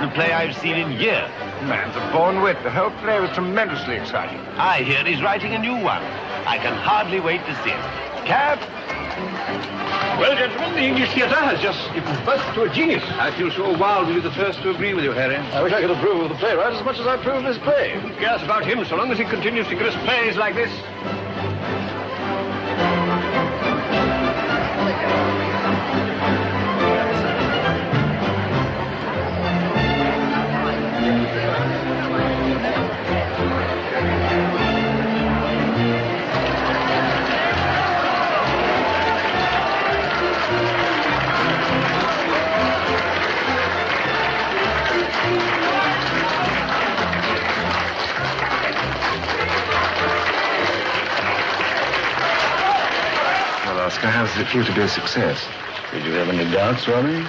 successful play I've seen in years. Man's a born wit. The whole play was tremendously exciting. I hear he's writing a new one. I can hardly wait to see it. Cab? Well, gentlemen, the English theatre has just given birth to a genius. I feel sure Wilde will be the first to agree with you, Harry. I wish I could approve of the playwright as much as I approve of his play. Who cares about him so long as he continues to give us plays like this? Oscar, how does it feel to be a success? Did you have any doubts, Robbie?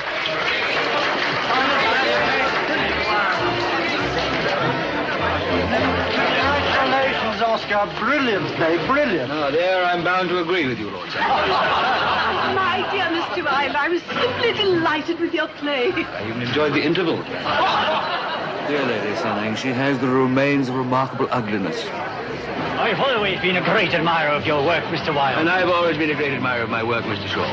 Congratulations, Oscar. Brilliant play, brilliant. Oh, there I'm bound to agree with you, Lord Sir. My dear Mr. Wilde, I was simply delighted with your play. I even enjoyed the interval. Dear Lady Sunning, she has the remains of remarkable ugliness. I've always been a great admirer of your work, Mr. Wilde. And I've always been a great admirer of my work, Mr. Shaw.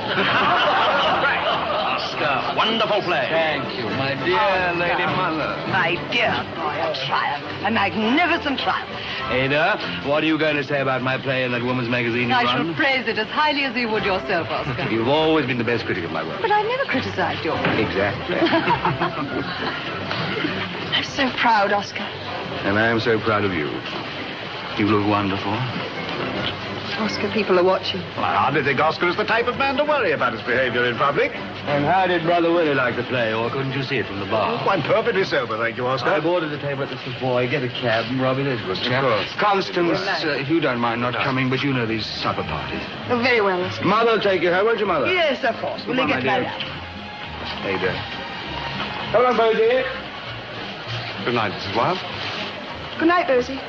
Oscar, wonderful play. Thank you, my dear Lady Mother. My dear boy, a triumph. A magnificent triumph. Ada, what are you going to say about my play in that woman's magazine you I run? shall praise it as highly as you would yourself, Oscar. You've always been the best critic of my work. But I never criticized your work. Exactly. I'm so proud, Oscar. And I am so proud of you. You look wonderful. Oscar, people are watching. Well, I hardly think Oscar is the type of man to worry about his behavior in public. And how did Brother Willie like the play, or couldn't you see it from the bar? Quite perfectly sober, thank you, Oscar. I've ordered a table at the Savoy. Get a cab and Robbie Lisbon. Of course. Constance, if you don't mind not coming, but you know these supper parties. Oh, very well, Oscar. Mother will take you home, won't you, Mother? Yes, of course. Will Come you on, get my married? dear. Ada. Come on, Bosie. Good night, Mrs. Wilde. Good night, Bosie.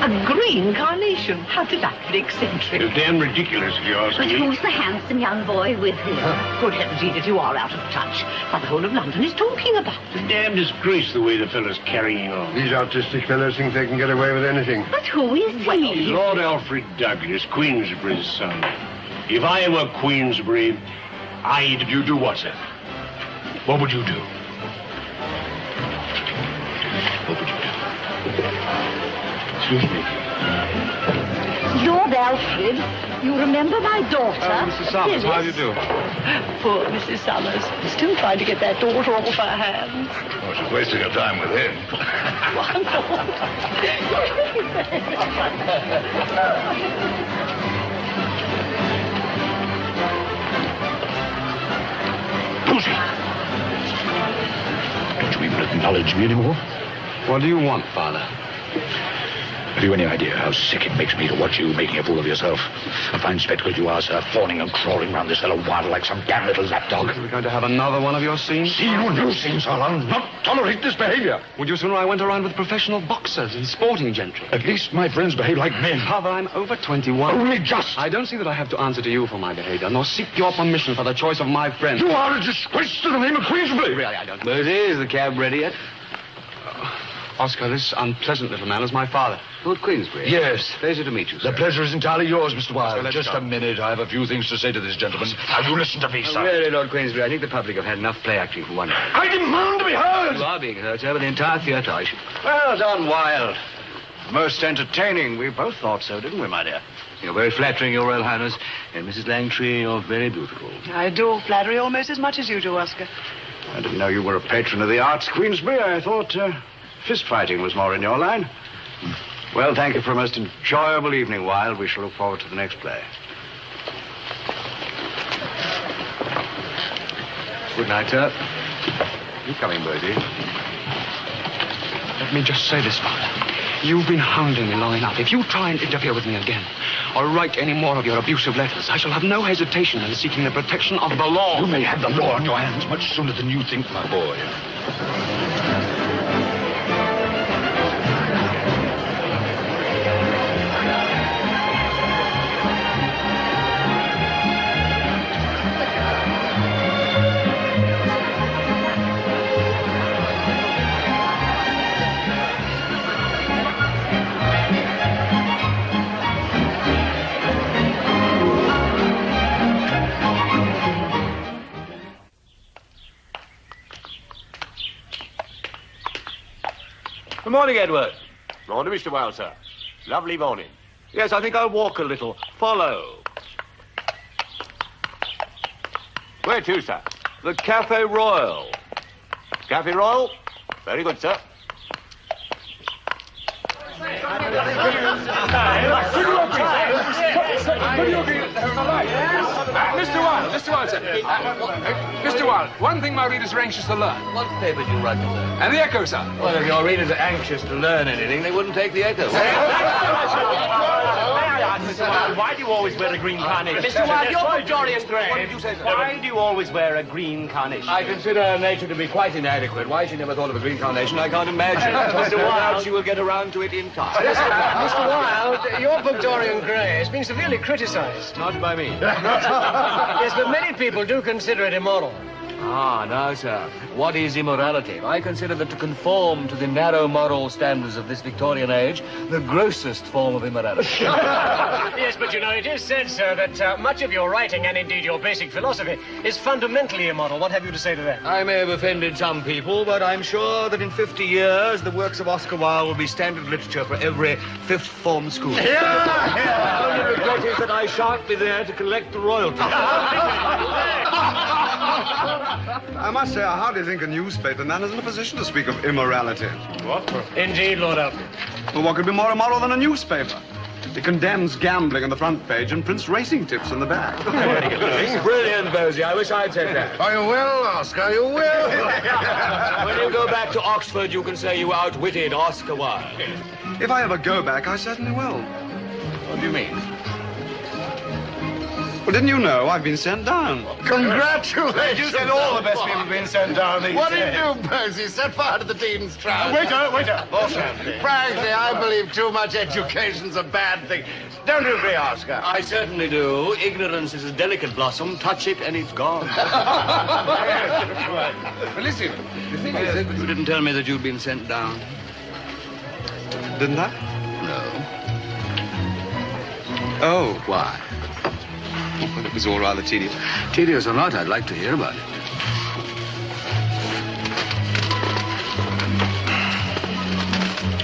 A green carnation. How delightfully eccentric. It's damn ridiculous, if you ask But me. who's the handsome young boy with him? Good heavens, Edith, you are out of touch. Why, the whole of London is talking about It's a damn disgrace the way the fellow's carrying on. These artistic fellows think they can get away with anything. But who is he? Lord Alfred Douglas, Queensberry's son. If I were Queensberry, I'd... You do what, sir? What would you do? What would you do? Excuse me. Lord Alfred, you remember my daughter? Mrs. Summers, how do you do? poor Mrs. Summers. Still trying to get that daughter off her hands. Oh, she's wasting her time with him. Bosie! Don't you even acknowledge me anymore? What do you want, Father? Have you any idea how sick it makes me to watch you making a fool of yourself? A fine spectacle you are, sir, fawning and crawling round this fellow wild like some damn little lapdog. We're going to have another one of your scenes? See you new scenes, I'll not tolerate this behavior. Would you sooner I went around with professional boxers and sporting gentry? At least my friends behave like men. Father, I'm over 21. Only just. I don't see that I have to answer to you for my behavior, nor seek your permission for the choice of my friends. You are a disgrace to the name of Queensberry. Really, I don't... Bosie, is the cab ready yet? Oscar, this unpleasant little man is my father. Lord Queensberry. Yes. Pleasure to meet you, sir. The pleasure is entirely yours, Mr. Wilde. let's Just go. a minute. I have a few things to say to this gentleman. Now, you listen to me, sir. Really, Lord Queensberry, I think the public have had enough play acting for one night. I demand to be heard! You are being heard, sir, but the entire theatre, I should... Well done, Wilde. Most entertaining. We both thought so, didn't we, my dear? You're very flattering, Your Royal Highness. And Mrs. Langtry, you're very beautiful. I do flattery almost as much as you do, Oscar. I didn't know you were a patron of the arts, Queensberry. I thought fist fighting was more in your line. Well, thank you for a most enjoyable evening, Wilde. We shall look forward to the next play. Good night, sir. You coming, Bosie? Let me just say this, Father. You've been hounding me long enough. If you try and interfere with me again, or write any more of your abusive letters, I shall have no hesitation in seeking the protection of the law. You may have the law on your hands much sooner than you think, my boy. Good morning, Edward. Morning, Mr. Wilde, sir. Lovely morning. Yes, I think I'll walk a little. Follow. Where to, sir? The Cafe Royal. Cafe Royal? Very good, sir. Mr. Wilde, sir. Mr. Wilde, one thing my readers are anxious to learn. What paper do you write, sir? And the Echo, sir. Well, if your readers are anxious to learn anything, they wouldn't take the Echo. Mr. Wilde, why do you always wear a green carnation? Mr. Wilde, you're from Dorian Gray. What did you say, sir? Why do you always wear a green carnation? I consider her nature to be quite inadequate. Why she never thought of a green carnation, I can't imagine. Mr. Wilde, she will get around to it in time. Mr. Wilde, your book Dorian Gray has been severely criticised. Not by me. Yes, but many people do consider it immoral. Ah, now, sir, what is immorality? I consider that to conform to the narrow moral standards of this Victorian age, the grossest form of immorality. Yes, but you know, it is said, sir, that much of your writing, and indeed your basic philosophy, is fundamentally immoral. What have you to say to that? I may have offended some people, but I'm sure that in 50 years, the works of Oscar Wilde will be standard literature for every fifth form school. The only regret is that I shan't be there to collect the royalties. I must say, I hardly think a newspaper man is in a position to speak of immorality. What? Indeed, Lord Alfred. Well, what could be more immoral than a newspaper? It condemns gambling on the front page and prints racing tips on the back. Brilliant, Bosie. I wish I'd said that. Are you well, Oscar? You will? When you go back to Oxford, you can say you outwitted Oscar Wilde. If I ever go back, I certainly will. What do you mean? Well, didn't you know I've been sent down? Congratulations. You said all the best people have been sent down these What do you days. do, Bosie? Set fire to the Dean's trousers. Waiter. More champagne. Frankly, I believe too much education's a bad thing. Don't you agree, Oscar? I certainly do. Ignorance is a delicate blossom. Touch it and it's gone. Well, listen, the thing is that... You didn't tell me that you'd been sent down. Didn't I? No. Oh. Why? Well, it was all rather tedious. Tedious or not, I'd like to hear about it.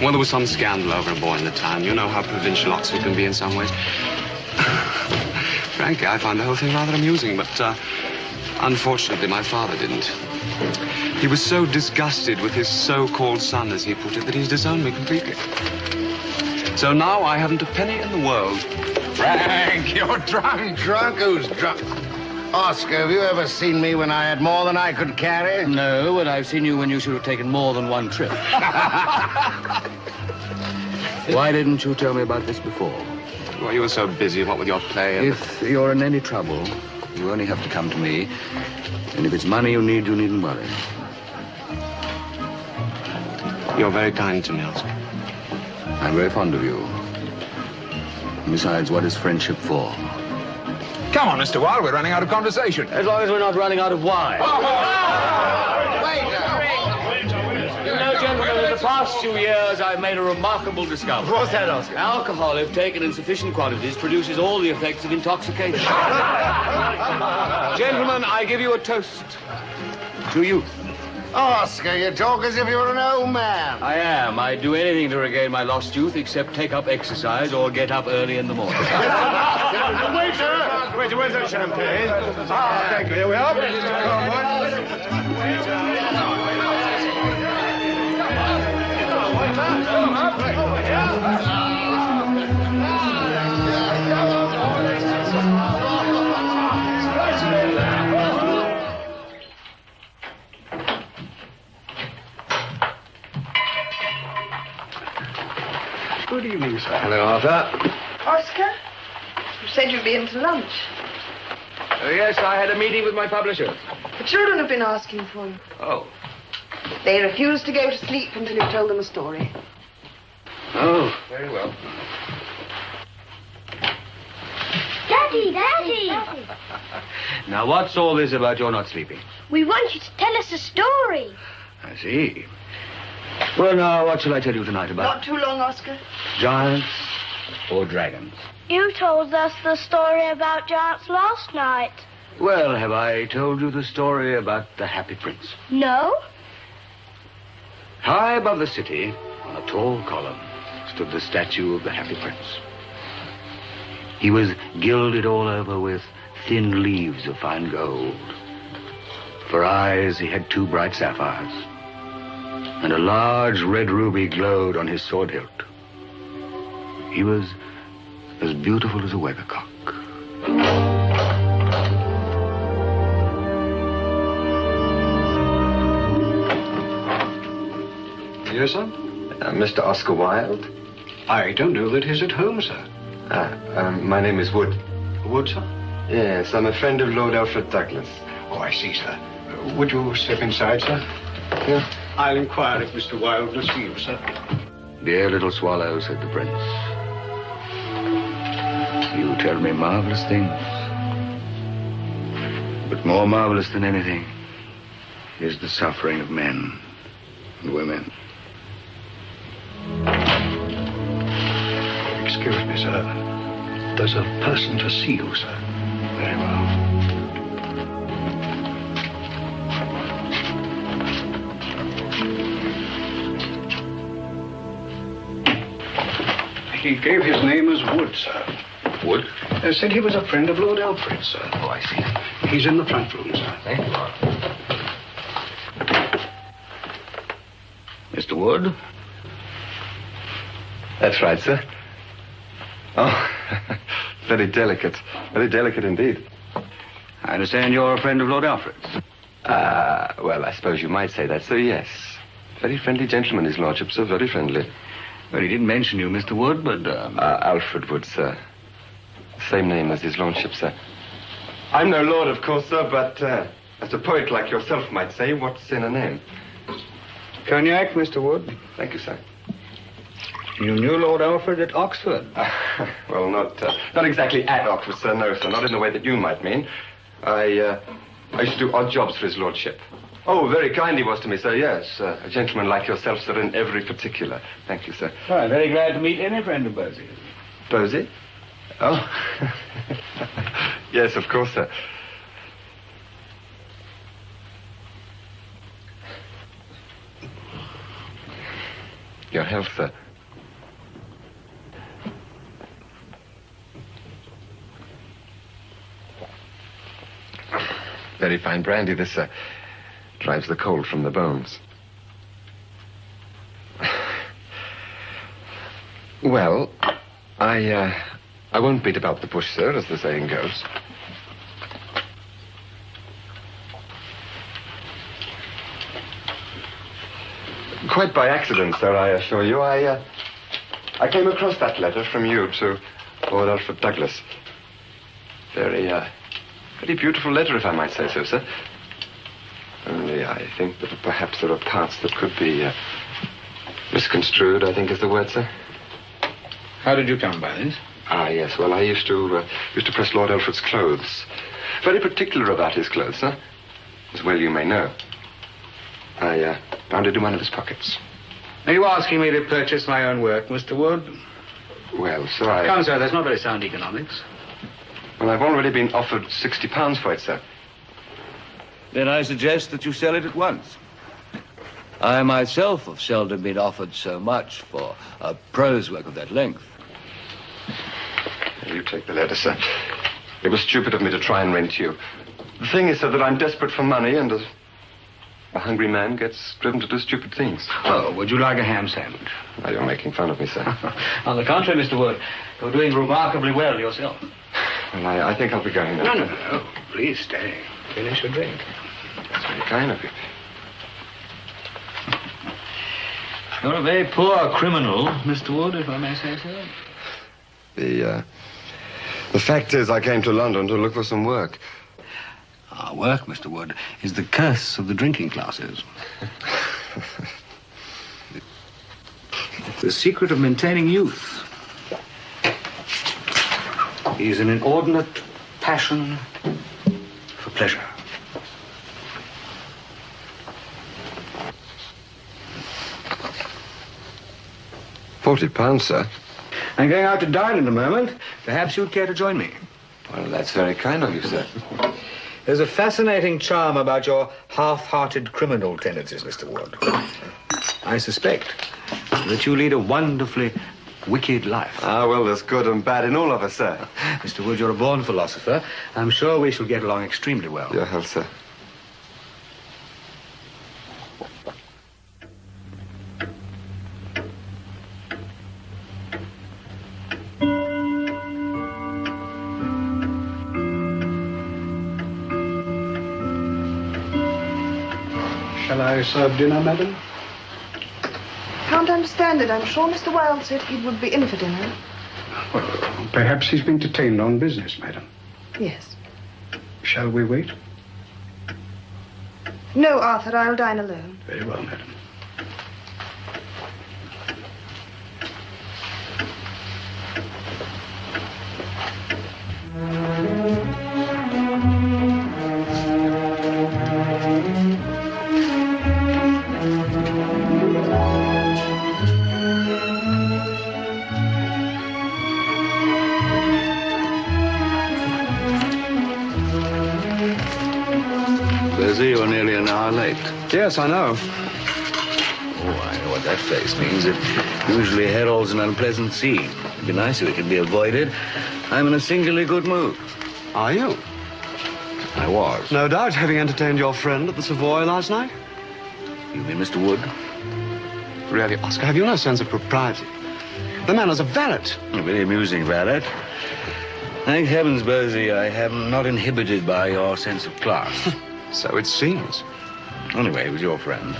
Well, there was some scandal over a boy in the town. You know how provincial Oxford can be in some ways. Frankly, I found the whole thing rather amusing, but unfortunately, my father didn't. He was so disgusted with his so-called son, as he put it, that he's disowned me completely. So now I haven't a penny in the world. Frank, you're drunk. Drunk? Who's drunk? Oscar, have you ever seen me when I had more than I could carry? No, and I've seen you when you should have taken more than one trip. Why didn't you tell me about this before? Well, you were so busy, what with your play and... If you're in any trouble, you only have to come to me. And if it's money you needn't worry. You're very kind to me, Oscar. I'm very fond of you. Besides, what is friendship for? Come on, Mr. Wilde, we're running out of conversation. As long as we're not running out of wine. You know, gentlemen, in the past 2 years, I've made a remarkable discovery. What's that, Oscar? Alcohol, if taken in sufficient quantities, produces all the effects of intoxication. Gentlemen, I give you a toast. To you. Oscar, you talk as if you were an old man. I am. I'd do anything to regain my lost youth except take up exercise or get up early in the morning. Waiter, where's that champagne? Ah, thank you. Here we are. Good evening, sir. Hello, Arthur. Oscar, you said you'd be in to lunch. Yes, I had a meeting with my publisher. The children have been asking for you. Oh. They refuse to go to sleep until you've told them a story. Oh, very well. Daddy! Now, what's all this about your not sleeping? We want you to tell us a story. I see. Well, now, what shall I tell you tonight about? Not too long, Oscar. Giants or dragons? You told us the story about giants last night. Well, have I told you the story about the Happy Prince? No? High above the city, On a tall column stood the statue of the Happy Prince. He was gilded all over with thin leaves of fine gold. For eyes, he had 2 bright sapphires, and a large red ruby glowed on his sword hilt. He was as beautiful as a weathercock. Yes, sir? Mr. Oscar Wilde? I don't know that he's at home, sir. My name is Wood. Wood, sir? Yes, I'm a friend of Lord Alfred Douglas. Oh, I see, sir. Would you step inside, sir? Yeah. I'll inquire if Mr. Wilde will see you, sir. Dear little swallow, said the prince, you tell me marvelous things. But more marvelous than anything is the suffering of men and women. Excuse me, sir. There's a person to see you, sir. Very well. He gave his name as Wood, sir. Wood? Said he was a friend of Lord Alfred, sir. Oh, I see. He's in the front room, sir. Thank you, Lord. Mr. Wood? That's right, sir. Oh, very delicate. Very delicate indeed. I understand you're a friend of Lord Alfred's. Well, I suppose you might say that, sir, yes. Very friendly gentleman, his lordship, sir, very friendly. Well, he didn't mention you, Mr. Wood, but... Alfred Wood, sir. Same name as his lordship, sir. I'm no lord, of course, sir, but as a poet like yourself might say, what's in a name? Cognac, Mr. Wood. Thank you, sir. You knew Lord Alfred at Oxford? Well, not exactly at Oxford, sir, no, sir. Not in the way that you might mean. I used to do odd jobs for his lordship. Oh, very kind he was to me, sir, yes. A gentleman like yourself, sir, in every particular. Thank you, sir. Well, I'm very glad to meet any friend of Bosie. Bosie? Oh. Yes, of course, sir. Your health, sir. Very fine brandy, this, sir. Drives the cold from the bones. Well, I won't beat about the bush, sir, as the saying goes. Quite by accident, sir, I assure you. I came across that letter from you to Lord Alfred Douglas. Very beautiful letter, if I might say so, sir. Only I think that perhaps there are parts that could be misconstrued, I think is the word, sir. How did you come by this? Yes, well, I used to press Lord Alfred's clothes. Very particular about his clothes, sir. As well you may know. I found it in one of his pockets. Are you asking me to purchase my own work, Mr. Wood? Well, sir, Come, sir, that's not very sound economics. Well, I've already been offered £60 for it, sir. Then I suggest that you sell it at once. I myself have seldom been offered so much for a prose work of that length. You take the letter, sir. It was stupid of me to try and rent you. The thing is, sir, that I'm desperate for money, and a hungry man gets driven to do stupid things. Oh, would you like a ham sandwich? Now, you're making fun of me, sir. On the contrary, Mr. Wood, you're doing remarkably well yourself. Well, I think I'll be going now. No. Please stay. Finish your drink. That's very kind of you. You're a very poor criminal, Mr. Wood, if I may say so. The fact is, I came to London to look for some work. Our work, Mr. Wood, is the curse of the drinking classes. It's the secret of maintaining youth. Is an inordinate passion for pleasure. £40, sir. I'm going out to dine in a moment. Perhaps you'd care to join me. Well, that's very kind of you, sir. There's a fascinating charm about your half-hearted criminal tendencies, Mr. Wood. I suspect that you lead a wonderfully wicked life. Ah, well, there's good and bad in all of us, sir. Mr. Wood, you're a born philosopher. I'm sure we shall get along extremely well. Your health, sir. Shall I serve dinner, madam? Can't understand it. I'm sure Mr. Wilde said he would be in for dinner. Well, perhaps he's been detained on business, madam. Yes. Shall we wait? No, Arthur, I'll dine alone. Very well, madam. Bosie, you're nearly an hour late. Yes, I know. Oh, I know what that face means. It usually heralds an unpleasant scene. It'd be nice if it could be avoided. I'm in a singularly good mood. Are you? I was. No doubt, having entertained your friend at the Savoy last night. You mean Mr. Wood? Really, Oscar, have you no sense of propriety? The man was a valet. A very amusing valet. Thank heavens, Bosie, I am not inhibited by your sense of class. So it seems. Anyway, he was your friend.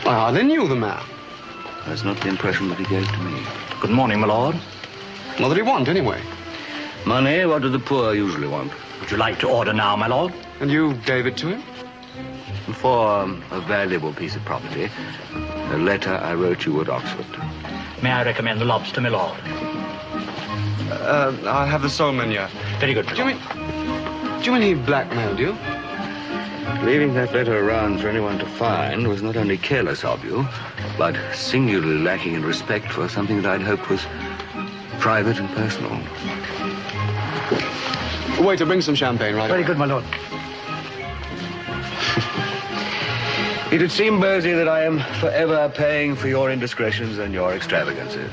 I hardly knew the man. That's not the impression that he gave to me. Good morning, my lord. What did he want, anyway? Money, what do the poor usually want? Would you like to order now, my lord? And you gave it to him? For a valuable piece of property, a letter I wrote you at Oxford. May I recommend the lobster, my lord? I'll have the sole menu. Very good. Do you mean he blackmailed you? Leaving that letter around for anyone to find was not only careless of you, but singularly lacking in respect for something that I'd hoped was private and personal. Waiter, bring some champagne right Very away. good, my lord. It would seem, Bosie, that I am forever paying for your indiscretions and your extravagances.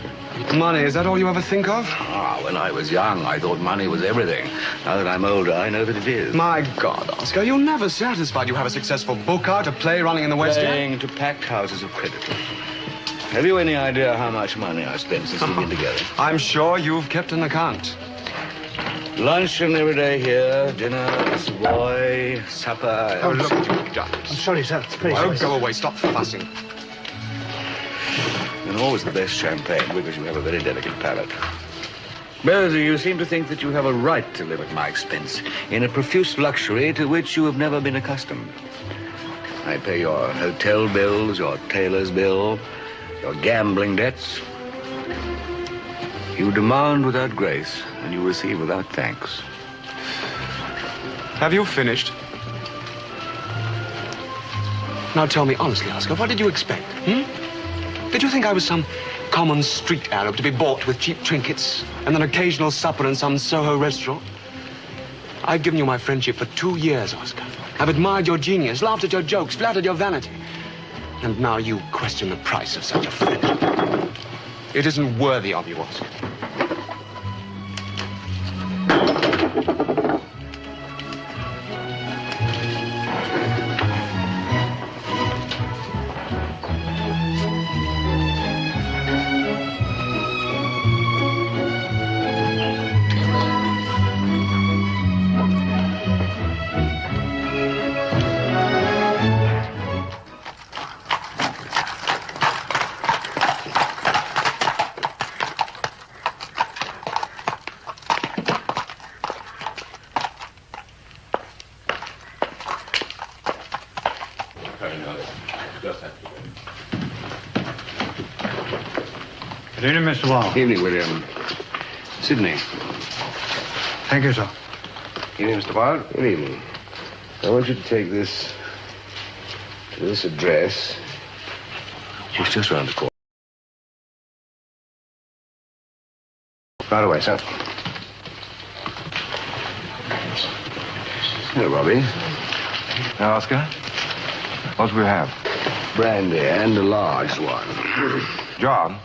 Money, is that all you ever think of? Ah, when I was young, I thought money was everything. Now that I'm older, I know that it is. My God, Oscar, you're never satisfied. You have a successful book out, a play running in the West End. Playing to packed houses of creditors. Have you any idea how much money I spent since we've been together? I'm sure you've kept an account. Luncheon every day here, dinner, Savoy, supper. Oh, look what you've done. I'm sorry, sir. It's very Oh, sorry. go away. Stop fussing. And always the best champagne, because you have a very delicate palate. Bosie, you seem to think that you have a right to live at my expense in a profuse luxury to which you have never been accustomed. I pay your hotel bills, your tailor's bill, your gambling debts. You demand without grace, and you receive without thanks. Have you finished? Now tell me honestly, Oscar, what did you expect? Did you think I was some common street Arab to be bought with cheap trinkets and an occasional supper in some Soho restaurant? I've given you my friendship for 2 years, Oscar. I've admired your genius, laughed at your jokes, flattered your vanity. And now you question the price of such a friendship. It isn't worthy of you, Oscar. Good evening, Mr. Wilde. Evening, William. Sydney. Thank you, sir. Evening, Mr. Wilde. Good evening. I want you to take this to this address. It's just round the corner. Right away, sir. Hello, Robbie. Now, Oscar, what do we have? Brandy, and a large one. John,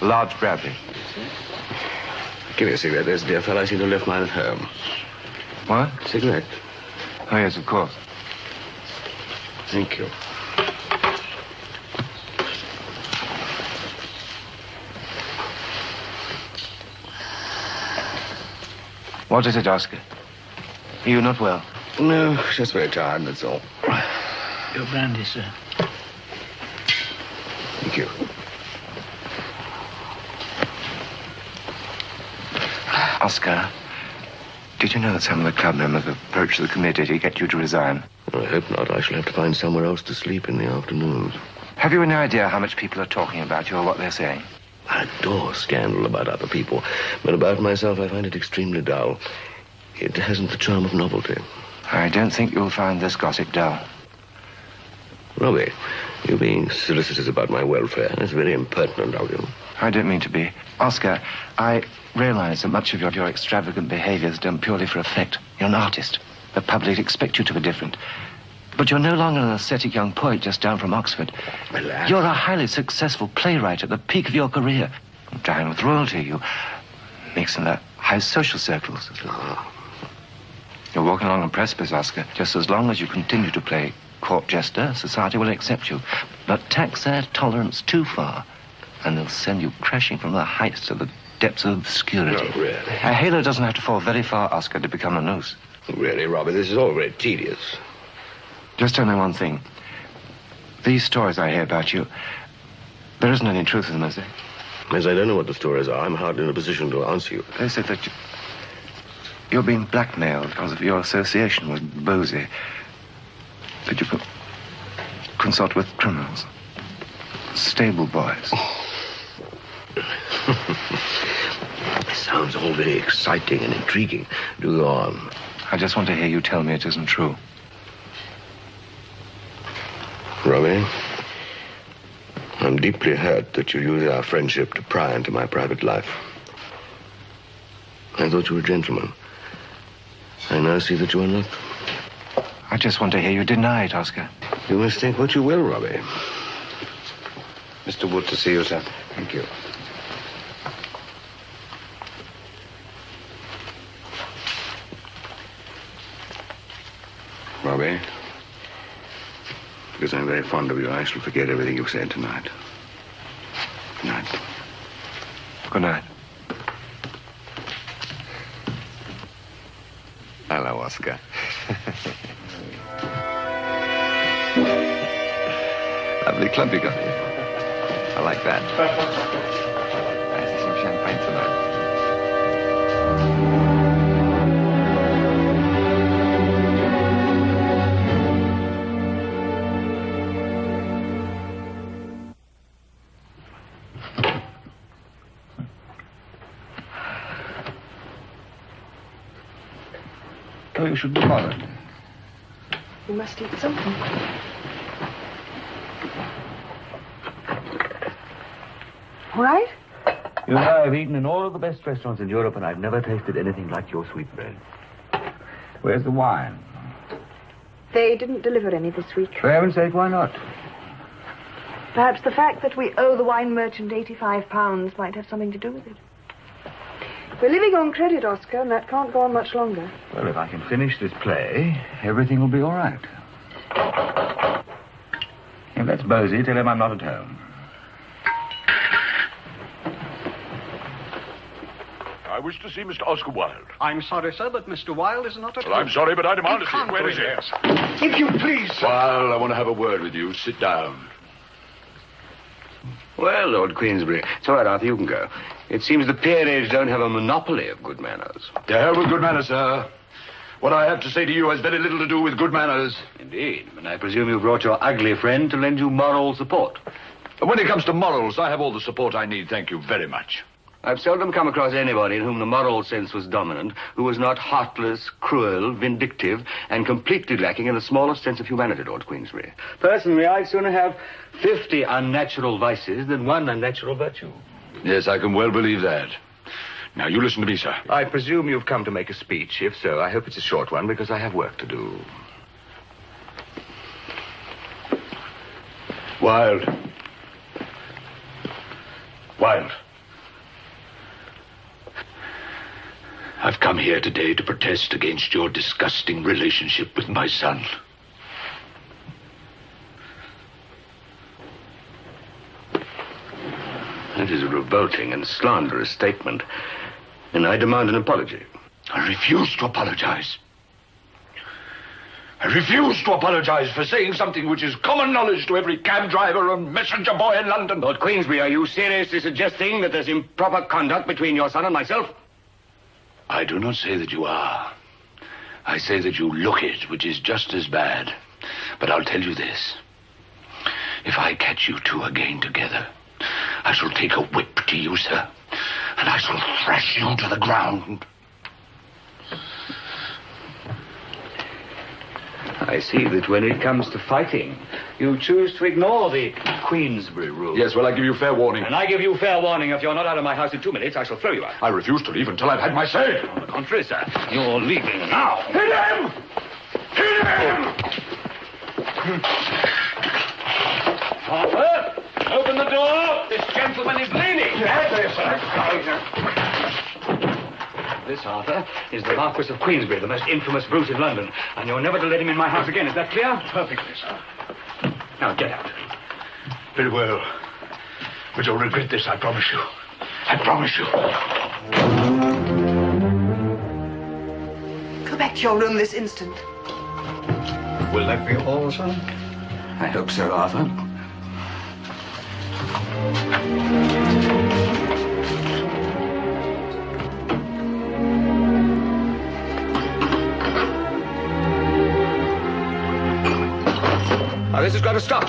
large brandy. Give me a cigarette. There's a dear fellow. I seem to have left mine at home. What? Cigarette. Oh, yes, of course. Thank you. What is it, Oscar? Are you not well? No, just very tired, that's all. Your brandy, sir. Thank you. Oscar, did you know that some of the club members have approached the committee to get you to resign? I hope not. I shall have to find somewhere else to sleep in the afternoons. Have you any idea how much people are talking about you or what they're saying? I adore scandal about other people, but about myself I find it extremely dull. It hasn't the charm of novelty. I don't think you'll find this gossip dull. Robbie, you being solicitous about my welfare, that's very impertinent of you. I don't mean to be. Oscar, I realize that much of your extravagant behavior is done purely for effect. You're an artist. The public expect you to be different. But you're no longer an ascetic young poet just down from Oxford. Alas. You're a highly successful playwright at the peak of your career. You dine with royalty. You mix in the high social circles. You're walking along a precipice, Oscar. Just as long as you continue to play court jester, society will accept you. But tax their tolerance too far, and they'll send you crashing from the heights to the depths of obscurity. Oh, really? A halo doesn't have to fall very far, Oscar, to become a noose. Really, Robbie, this is all very tedious. Just tell me one thing. These stories I hear about you, there isn't any truth in them, is there? As I don't know what the stories are, I'm hardly in a position to answer you. They said that you're being blackmailed because of your association with Bosie. That you consult with criminals. Stable boys. It sounds all very exciting and intriguing. Do go on. I just want to hear you tell me it isn't true. Robbie, I'm deeply hurt that you use our friendship to pry into my private life. I thought you were a gentleman. I now see that you are not. I just want to hear you deny it, Oscar. You must think what you will, Robbie. Mr. Wood to see you, sir. Thank you. Robbie, because I'm very fond of you, I shall forget everything you've said tonight. Good night. Good night. Hello, Oscar. Lovely club you got here. I like that. I see some champagne tonight. Oh, you shouldn't bother. You must eat something. All right? You know, I've eaten in all of the best restaurants in Europe, and I've never tasted anything like your sweetbread. Where's the wine? They didn't deliver any this week. For heaven's sake, why not? Perhaps the fact that we owe the wine merchant £85 might have something to do with it. We're living on credit, Oscar, and that can't go on much longer. Well, if I can finish this play, everything will be all right. If that's Bosie, tell him I'm not at home. I wish to see Mr. Oscar Wilde. I'm sorry, sir, but Mr. Wilde is not at Well, I'm sorry, but I demand to see him. Where is he? If you please, sir. Wilde, I want to have a word with you. Sit down. Well, Lord Queensberry, it's all right, Arthur, you can go. It seems the peerage don't have a monopoly of good manners. To hell with good manners, sir. What I have to say to you has very little to do with good manners. Indeed, and I presume you brought your ugly friend to lend you moral support. When it comes to morals, I have all the support I need, thank you very much. I've seldom come across anybody in whom the moral sense was dominant, who was not heartless, cruel, vindictive, and completely lacking in the smallest sense of humanity, Lord Queensberry. Personally, I'd sooner have 50 unnatural vices than one unnatural virtue. Yes, I can well believe that. Now, you listen to me, sir. I presume you've come to make a speech. If so, I hope it's a short one, because I have work to do. Wilde. Wilde. I've come here today to protest against your disgusting relationship with my son. That is a revolting and slanderous statement, and I demand an apology. I refuse to apologize. I refuse to apologize for saying something which is common knowledge to every cab driver and messenger boy in London. Lord Queensberry, are you seriously suggesting that there's improper conduct between your son and myself? I do not say that you are. I say that you look it, which is just as bad. But I'll tell you this. If I catch you two again together, I shall take a whip to you, sir, and I shall thrash you to the ground. I see that when it comes to fighting, you choose to ignore the Queensberry rule. Yes, well, I give you fair warning. And I give you fair warning. If you're not out of my house in 2 minutes, I shall throw you out. I refuse to leave until I've had my say. On the contrary, sir, you're leaving now. Hit him! Hit him! Arthur, open the door. This gentleman is leaving. This, Arthur, is the Marquess of Queensberry, the most infamous brute in London. And you're never to let him in my house again. Is that clear? Perfectly, sir. Now, get out. Very well. But you'll regret this, I promise you. I promise you. Go back to your room this instant. Will that be all, son? I hope so, Arthur. Now, this has got to stop.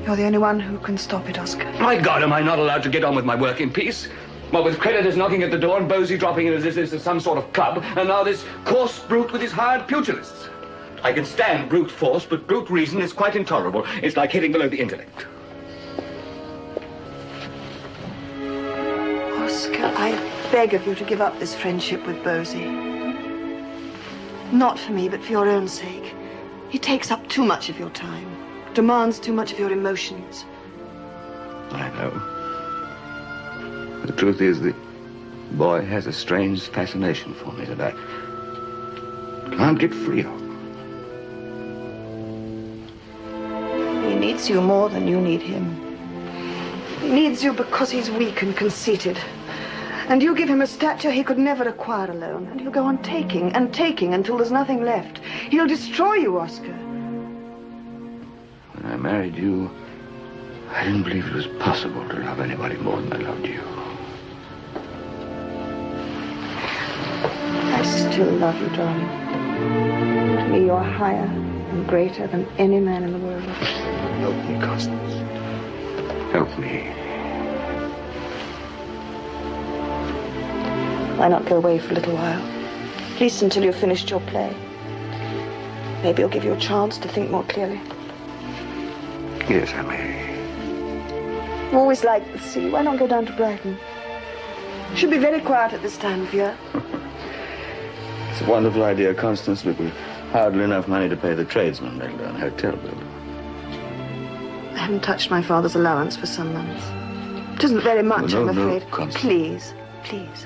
You're the only one who can stop it, Oscar. My God, am I not allowed to get on with my work in peace? Well, with creditors knocking at the door and Bosie dropping in as if this is some sort of club, and now this coarse brute with his hired pugilists. I can stand brute force, but brute reason is quite intolerable. It's like hitting below the intellect. Oscar, I beg of you to give up this friendship with Bosie. Not for me, but for your own sake. He takes up too much of your time, demands too much of your emotions. I know. The truth is, the boy has a strange fascination for me that I can't get free of. He needs you more than you need him. He needs you because he's weak and conceited. And you give him a stature he could never acquire alone. And he'll go on taking and taking until there's nothing left. He'll destroy you, Oscar. When I married you, I didn't believe it was possible to love anybody more than I loved you. I still love you, darling. To me, you're higher and greater than any man in the world. Help me, Constance. Help me. Why not go away for a little while? At least until you've finished your play. Maybe it'll give you a chance to think more clearly. Yes, I may. You always liked the sea. Why not go down to Brighton? Should be very quiet at this time of year. It's a wonderful idea, Constance, but with hardly enough money to pay the tradesmen, let alone hotel bill. I haven't touched my father's allowance for some months. It isn't very much, No, I'm afraid. no, Constance. Please, please.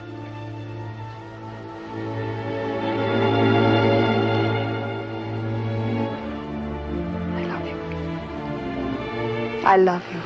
I love you.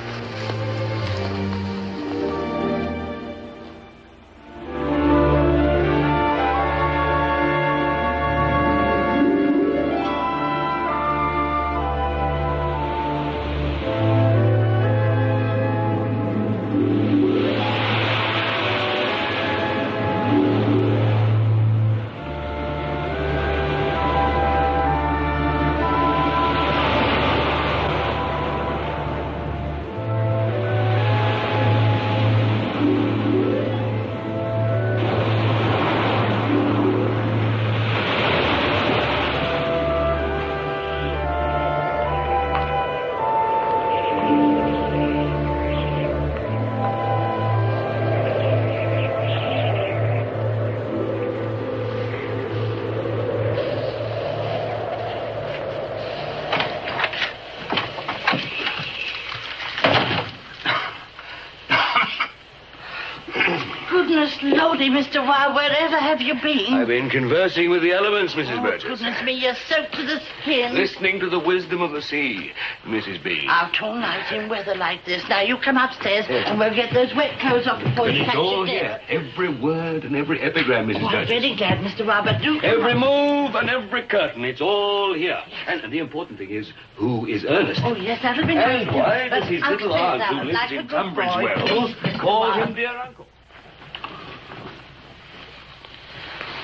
Lordy, Mr. Wilde, wherever have you been? I've been conversing with the elements, Mrs. Oh, Burgess. goodness me, you're soaked to the skin. Listening to the wisdom of the sea, Mrs. B. Out all night in weather like this. Now, you come upstairs and we'll get those wet clothes off before And you it's catch all your here. death. Every word and every epigram, Mrs. Oh, I'm Burgess. very glad, Mr. Wilde, but do come Every up. move and every curtain, it's all here. And the important thing is, who is Ernest? Oh, yes, that'll be And nice. why But does his upstairs, little aunt, who Alan, lives like a in good Tunbridge boy, Wells, please, Mr. call Wilde. him dear uncle?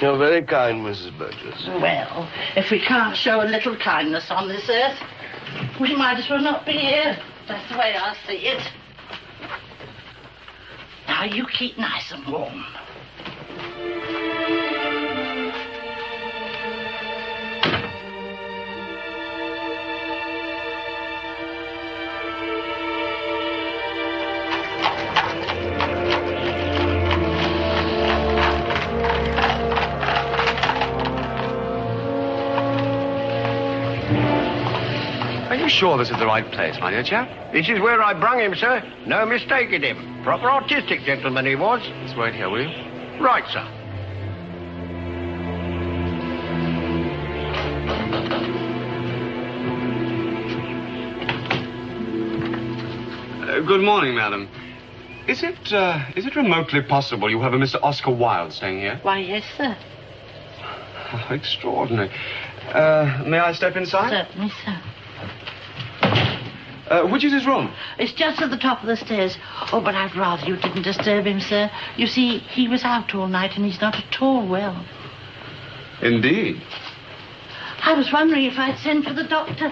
You're very kind, Mrs. Burgess. Well, if we can't show a little kindness on this earth, we might as well not be here. That's the way I see it. Now, you keep nice and warm. Are you sure this is the right place, my dear chap? This is where I brung him, sir. No mistaking him. Proper artistic gentleman he was. Let's wait here, will you? Right, sir. Good morning, madam. Is it remotely possible you have a Mr. Oscar Wilde staying here? Why, yes, sir. How extraordinary. May I step inside? Certainly, sir. Which is his room? It's just at the top of the stairs. Oh, but I'd rather you didn't disturb him, sir. You see, he was out all night and he's not at all well. Indeed. I was wondering if I'd send for the doctor.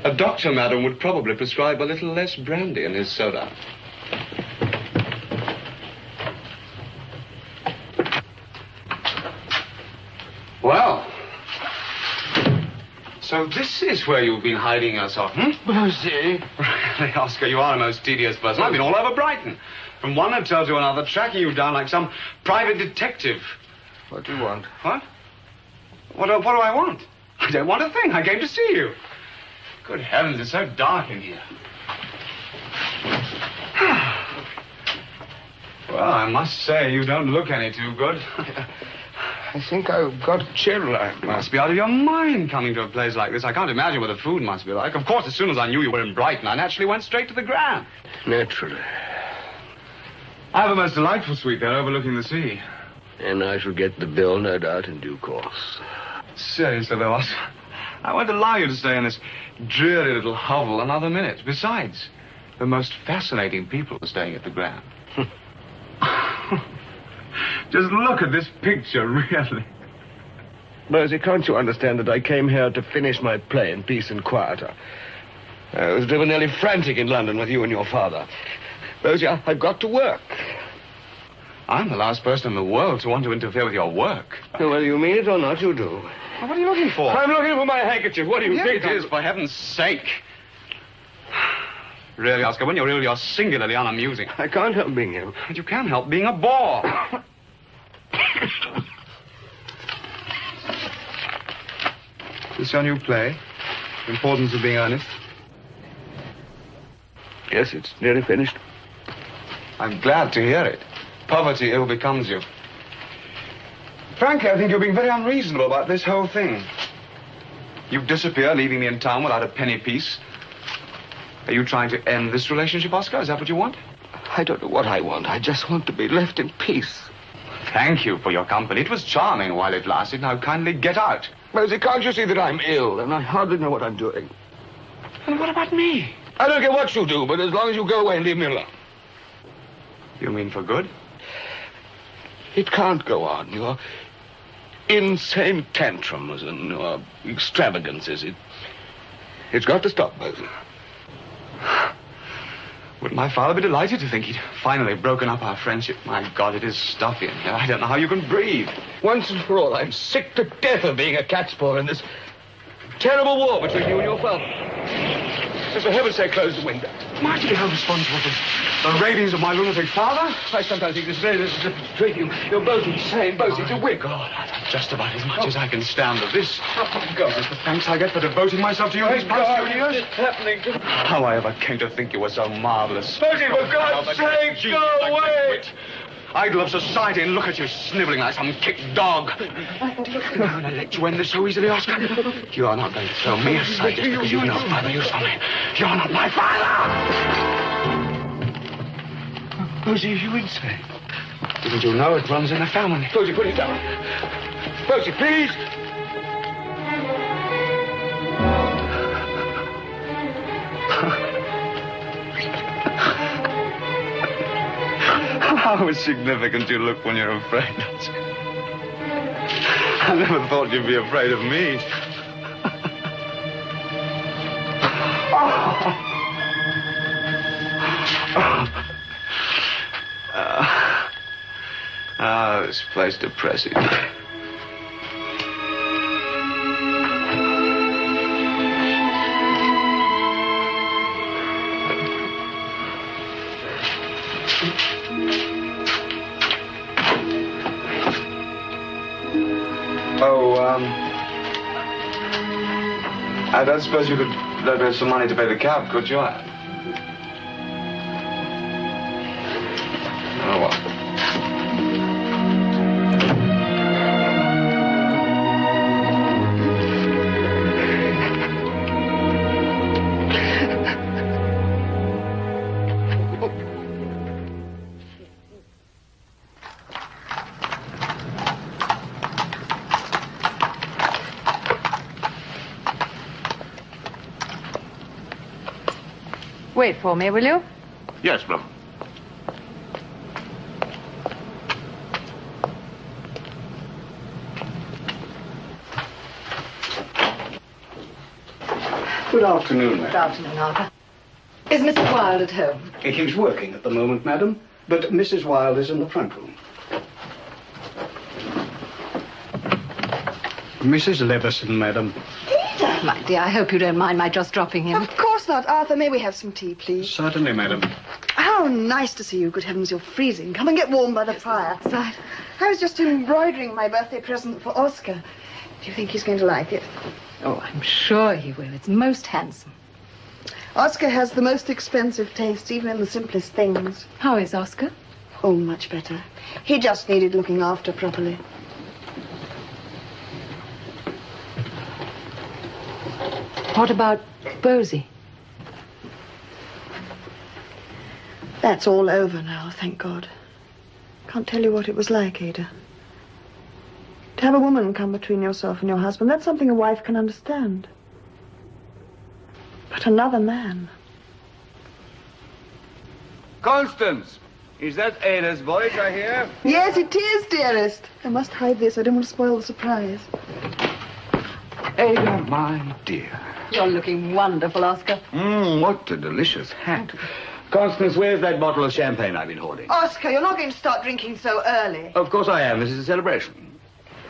A doctor, madam, would probably prescribe a little less brandy in his soda. Well, so this is where you've been hiding yourself, hmm? Bosie. Really, Oscar, you are a most tedious person. I've been all over Brighton. From one hotel to another, tracking you down like some private detective. What do you want? What? What do I want? I don't want a thing. I came to see you. Good heavens, it's so dark in here. Well, I must say, you don't look any too good. I think I've got a chill. You must be out of your mind coming to a place like this. I can't imagine what the food must be like. Of course, as soon as I knew you were in Brighton, I naturally went straight to the Grand. Naturally. I have a most delightful suite there overlooking the sea. And I shall get the bill, no doubt, in due course. Seriously, though, Oscar, I won't allow you to stay in this dreary little hovel another minute. Besides, the most fascinating people are staying at the Grand. Just look at this picture, really. Bosie, can't you understand that I came here to finish my play in peace and quiet? I was driven nearly frantic in London with you and your father. Bosie, I've got to work. I'm the last person in the world to want to interfere with your work. Whether you mean it or not, you do. What are you looking for? I'm looking for my handkerchief. What do you think it is, for heaven's sake? Really, Oscar, when you're ill, you're singularly unamusing. I can't help being ill. But you can help being a bore. This your new play? The Importance of Being Earnest? Yes, it's nearly finished. I'm glad to hear it. Poverty ill becomes you. Frankly, I think you're being very unreasonable about this whole thing. You disappear, leaving me in town without a penny piece. Are you trying to end this relationship, Oscar? Is that what you want? I don't know what I want. I just want to be left in peace. Thank you for your company. It was charming while it lasted. Now kindly get out. Rosie, can't you see that I'm ill and I hardly know what I'm doing? And what about me? I don't care what you do, but as long as you go away and leave me alone. You mean for good? It can't go on. Your insane tantrums and your extravagances. It's got to stop, Bosie. Would my father be delighted to think he'd finally broken up our friendship? My God, it is stuffy in here. I don't know how you can breathe. Once and for all, I'm sick to death of being a cat's paw in this terrible war between you and your father. So for heaven's sake, close the window. Am I to be held responsible for the ravings of my lunatic father? I sometimes think this is between you. You're both insane. Both, it's a wig. God, that's just about as much as I can stand of this. Oh, God. This is the thanks I get for devoting myself to you these past 2 years. What's happening to me? How I ever came to think you were so marvelous. Bosie, for God's sake, go away! idol of society, and look at you sniveling like some kicked dog. I'm going to let you end this so easily, Oscar. You are not going to throw me aside just because you've no further use for me. You're not my father! Bosie, are you insane? Didn't you know it runs in the family? Bosie, put it down. Bosie, please! How significant you look when you're afraid, Oscar. I never thought you'd be afraid of me. This place depresses me. I don't suppose you could let me have some money to pay the cab, could you? Oh, well. Wait for me, will you? Yes, ma'am. Good afternoon, Good madam. afternoon, Arthur. Is Mr. Wilde at home? He's working at the moment, madam, but Mrs. Wilde is in the front room. Mrs. Leveson, madam. My dear, I hope you don't mind my just dropping in. Of course not. Arthur, may we have some tea, please? Certainly, madam. How nice to see you. Good heavens, you're freezing. Come and get warm by the fire. Right. I was just embroidering my birthday present for Oscar. Do you think he's going to like it? Oh, I'm sure he will. It's most handsome. Oscar has the most expensive taste, even in the simplest things. How is Oscar? Oh, much better. He just needed looking after properly. What about Bosie? That's all over now, thank God. Can't tell you what it was like, Ada. To have a woman come between yourself and your husband, that's something a wife can understand. But another man... Constance, is that Ada's voice I hear? Yes, it is, dearest. I must hide this. I don't want to spoil the surprise. Ada, my dear. You're looking wonderful, Oscar. What a delicious hat. Constance, where's that bottle of champagne I've been hoarding? Oscar, you're not going to start drinking so early. Of course I am. This is a celebration.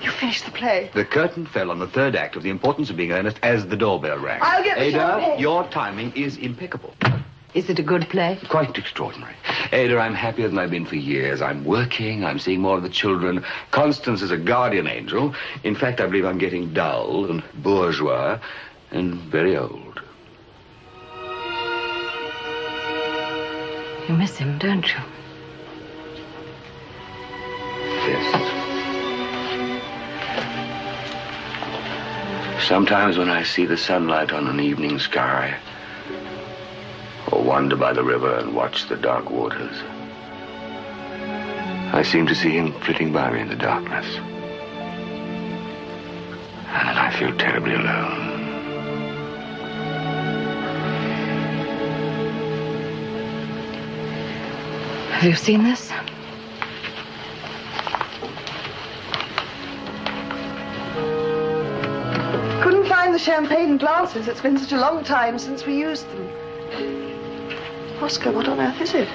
You finished the play. The curtain fell on the third act of The Importance of Being Earnest as the doorbell rang. I'll get the Ada, champagne. your timing is impeccable. Is it a good play? Quite extraordinary. Ada, I'm happier than I've been for years. I'm working, I'm seeing more of the children. Constance is a guardian angel. In fact, I believe I'm getting dull and bourgeois and very old. You miss him, don't you? Yes. Sometimes when I see the sunlight on an evening sky, or wander by the river and watch the dark waters, I seem to see him flitting by me in the darkness. And then I feel terribly alone. Have you seen this? Couldn't find the champagne glasses. It's been such a long time since we used them. Oscar, what on earth is it?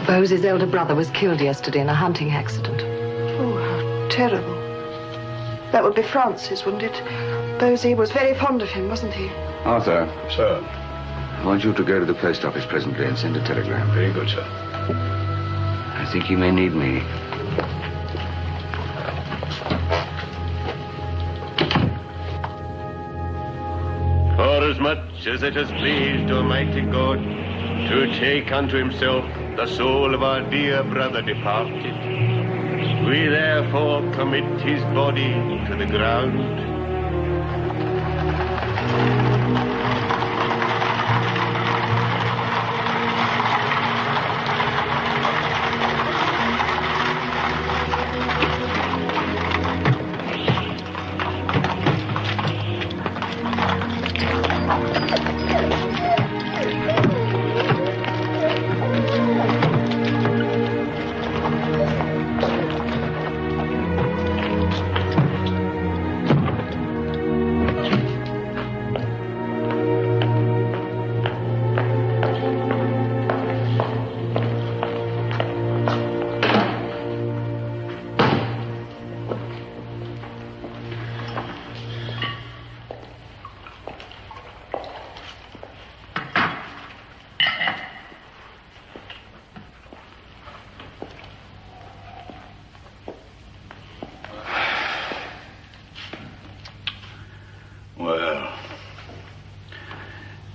Bosie's elder brother was killed yesterday in a hunting accident. Oh, how terrible. That would be Francis, wouldn't it? Bosie was very fond of him, wasn't he? Arthur. Sir. I want you to go to the post office presently and send a telegram. Very good, sir. I think you may need me. For as much as it has pleased Almighty God to take unto himself the soul of our dear brother departed. We therefore commit his body to the ground.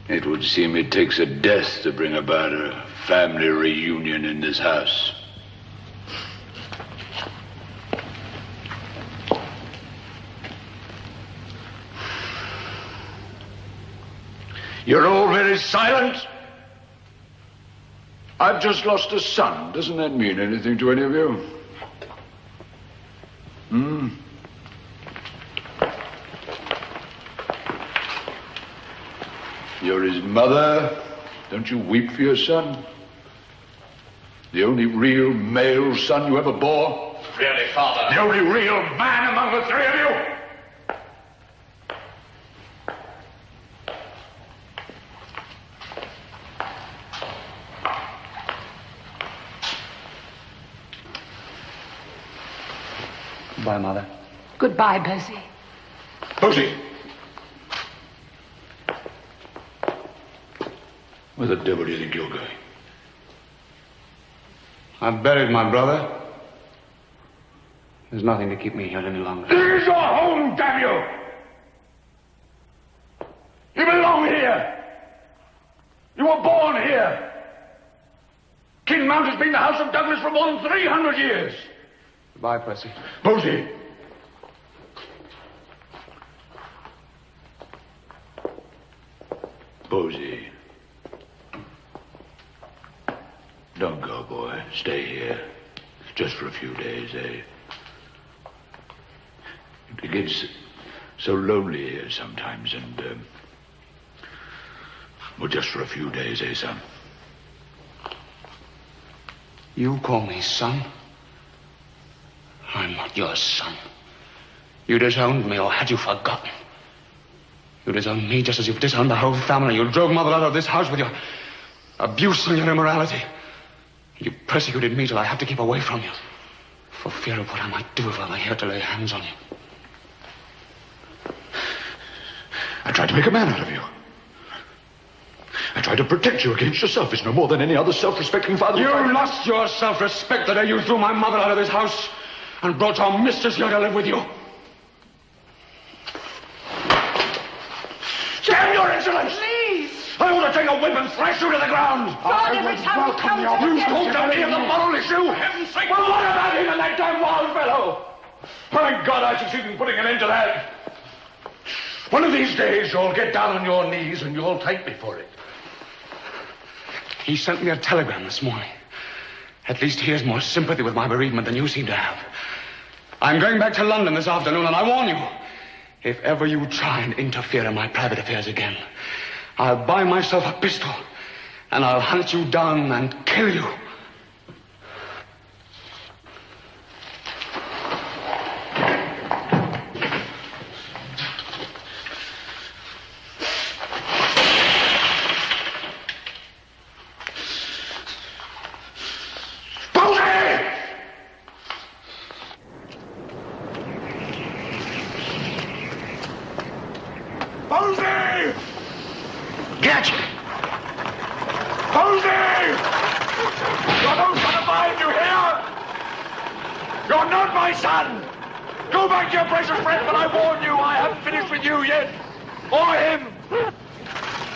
It would seem it takes a death to bring about a family reunion in this house. You're all very silent. I've just lost a son. Doesn't that mean anything to any of you? Hmm? You're his mother. Don't you weep for your son? The only real male son you ever bore? Really, Father? The only real man among the three of you? Goodbye, Mother. Goodbye, Bosie. Bosie! Where the devil do you think you're going? I've buried my brother. There's nothing to keep me here any longer. This is your home, damn you! You belong here! You were born here! Kingmount has been the house of Douglas for more than 300 years! Goodbye, Percy. Bosie! Bosie. Don't go, boy. Stay here. Just for a few days, eh? It gets so lonely here sometimes, and, well, just for a few days, eh, son? You call me son? I'm not your son. You disowned me, or had you forgotten? You disowned me just as you've disowned the whole family. You drove Mother out of this house with your abuse and your immorality. You persecuted me till I had to keep away from you, for fear of what I might do if I were here to lay hands on you. I tried to make a man out of you. I tried to protect you against your selfish no more than any other self-respecting father. You lost your self-respect the day you threw my mother out of this house and brought your mistress here to live with you. Damn your insolence! Please! I want to take a whip and thrash you to the ground! God, every time you come to You talk to me of the moral issue? Heaven's sake! Well, what about him and that damn wild fellow? Thank God I succeeded in putting an end to that. One of these days you'll get down on your knees and you'll thank me for it. He sent me a telegram this morning. At least he has more sympathy with my bereavement than you seem to have. I'm going back to London this afternoon, and I warn you, if ever you try and interfere in my private affairs again, I'll buy myself a pistol, and I'll hunt you down and kill you.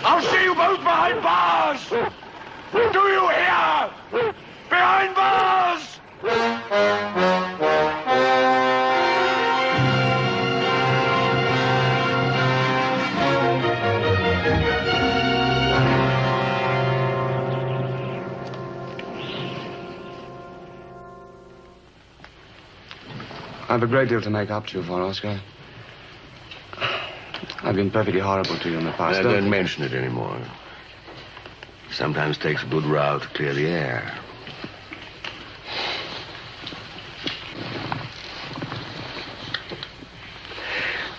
I'll see you both behind bars! Do you hear? Behind bars! I've a great deal to make up to you for, Oscar. I've been perfectly horrible to you in the past. Don't mention it anymore. Sometimes takes a good row to clear the air.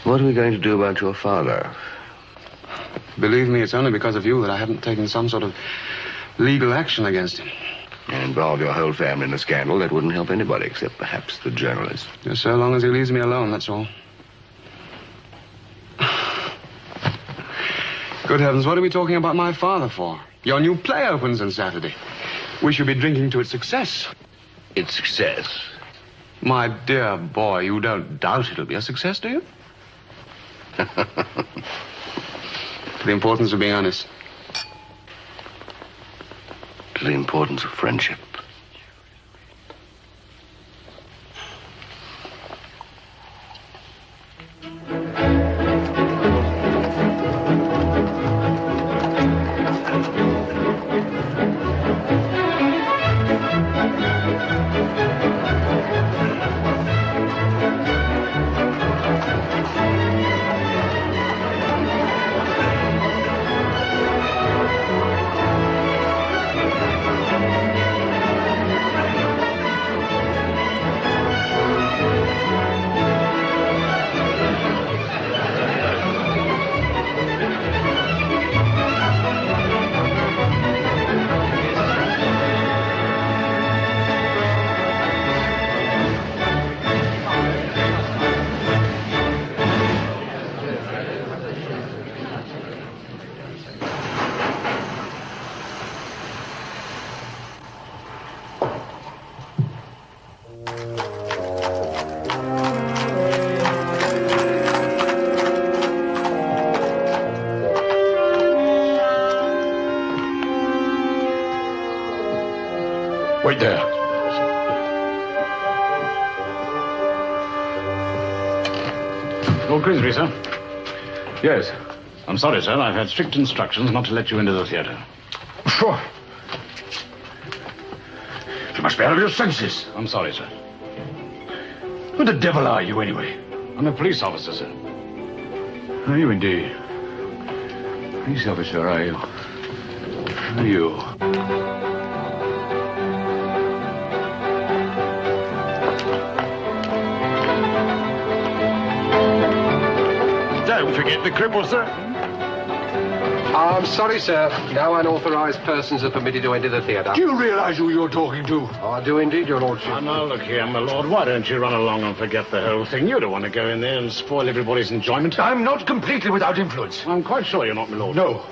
What are we going to do about your father? Believe me, it's only because of you that I haven't taken some sort of legal action against him. And involve your whole family in a scandal that wouldn't help anybody except perhaps the journalist. Just so long as he leaves me alone, that's all. Good heavens, what are we talking about my father for? Your new play opens on Saturday. We should be drinking to its success. Its success? My dear boy, you don't doubt it'll be a success, do you? To the importance of being honest. To the importance of friendship. Wait there. Lord Queensberry, sir? Yes. I'm sorry, sir. I've had strict instructions not to let you into the theatre. Sure. You must be out of your senses. I'm sorry, sir. Who the devil are you, anyway? I'm a police officer, sir. Are you indeed? Police officer, are you? Are you? Don't forget the cripple, sir. I'm sorry, sir. No unauthorized persons are permitted to enter the theatre. Do you realize who you're talking to? I do indeed, your lordship. Oh, now, look here, my lord. Why don't you run along and forget the whole thing? You don't want to go in there and spoil everybody's enjoyment. I'm not completely without influence. I'm quite sure you're not, my lord. No.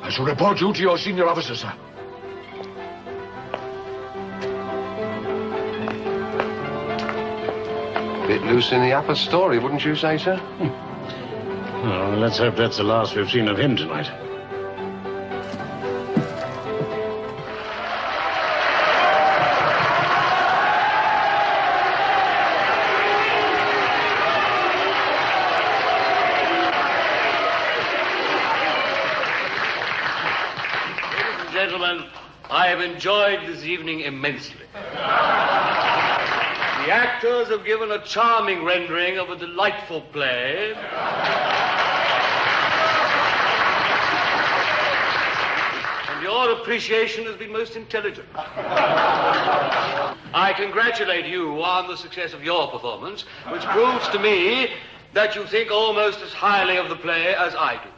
I shall report you to your senior officer, sir. Bit loose in the upper story, wouldn't you say, sir? Well, let's hope that's the last we've seen of him tonight. Ladies and gentlemen, I have enjoyed this evening immensely. The actors have given a charming rendering of a delightful play. And your appreciation has been most intelligent. I congratulate you on the success of your performance, which proves to me that you think almost as highly of the play as I do.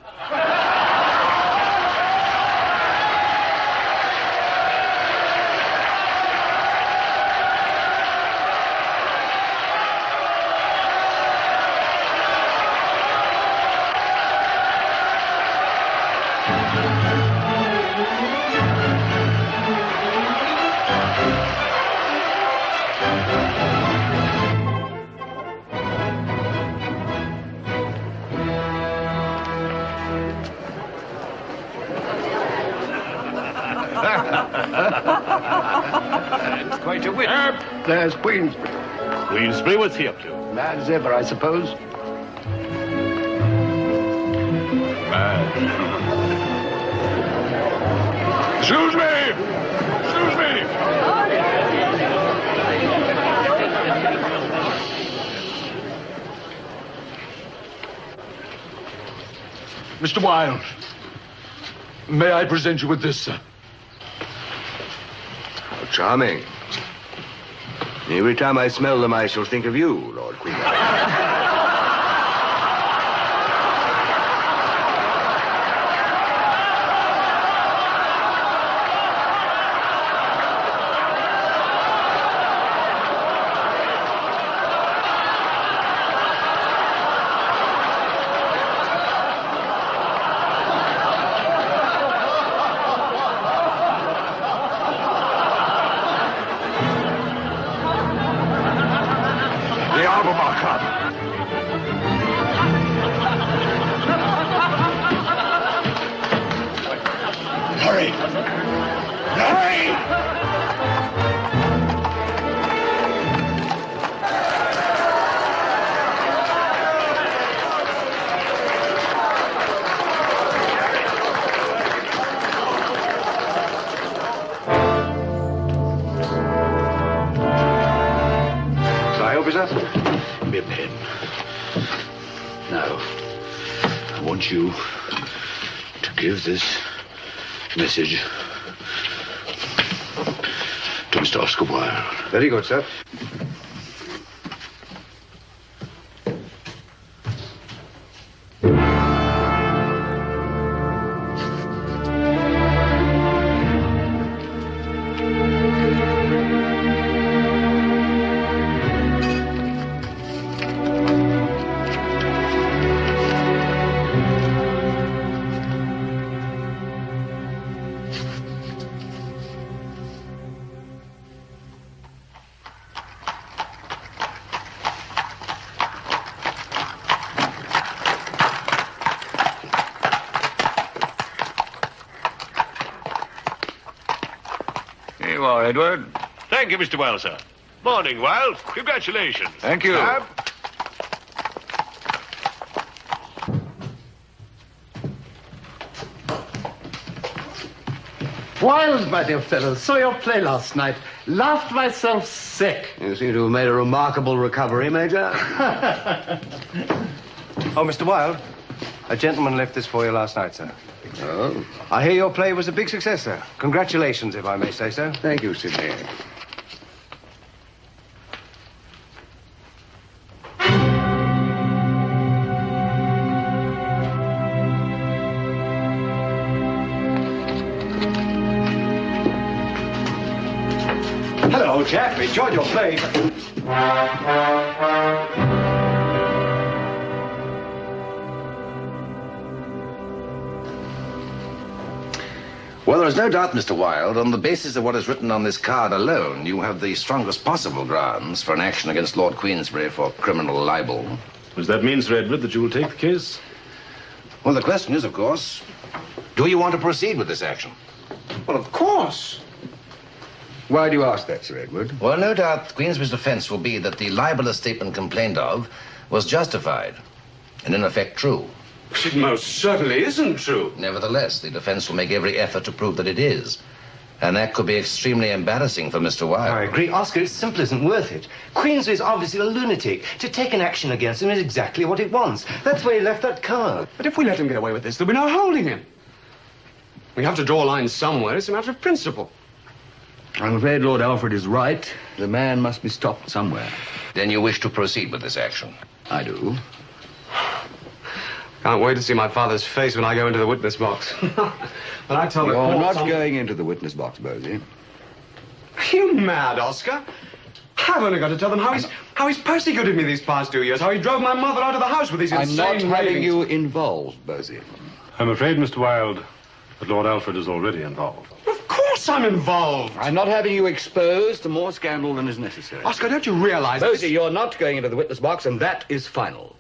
That's quite a wit. There's Queensberry. Queensberry, what's he up to? Mad as ever, I suppose. Excuse me! Excuse me! Mr. Wilde, may I present you with this, sir? How charming. Every time I smell them, I shall think of you, Lord Queensberry. Be a pen. Now, I want you to give this message to Mr. Oscar Wilde. Very good, sir. Edward. Thank you, Mr. Wilde, sir. Morning, Wilde. Congratulations. Thank you. Wilde, my dear fellow, saw your play last night. Laughed myself sick. You seem to have made a remarkable recovery, Major. Oh, Mr. Wilde, a gentleman left this for you last night, sir. Oh? I hear your play was a big success, sir. Congratulations, if I may say so. Thank you, Sidney. Hello, old chap. Enjoyed your play. Well, there's no doubt, Mr. Wilde, on the basis of what is written on this card alone, you have the strongest possible grounds for an action against Lord Queensberry for criminal libel. Does that mean, Sir Edward, that you will take the case? Well, the question is, of course, do you want to proceed with this action? Well, of course. Why do you ask that, Sir Edward? Well, no doubt Queensberry's defense will be that the libelous statement complained of was justified and, in effect, true. It most certainly isn't true. Nevertheless, the defense will make every effort to prove that it is. And that could be extremely embarrassing for Mr. Wilde. I agree. Oscar, it simply isn't worth it. Queensberry's obviously a lunatic. To take an action against him is exactly what it wants. That's why he left that card. But if we let him get away with this, there'll be no holding him. We have to draw a line somewhere. It's a matter of principle. I'm afraid Lord Alfred is right. The man must be stopped somewhere. Then you wish to proceed with this action? I do. Can't wait to see my father's face when I go into the witness box. When I tell the You're court not going into the witness box, Bosie. Are you mad, Oscar? I've only got to tell them how he's persecuted me these past 2 years, how he drove my mother out of the house with these I'm insane not having ravings. you involved, Bosie. I'm afraid, Mr. Wilde, that Lord Alfred is already involved. Of course I'm involved. I'm not having you exposed to more scandal than is necessary. Oscar, don't you realize... Bosie, you're not going into the witness box, and that is final.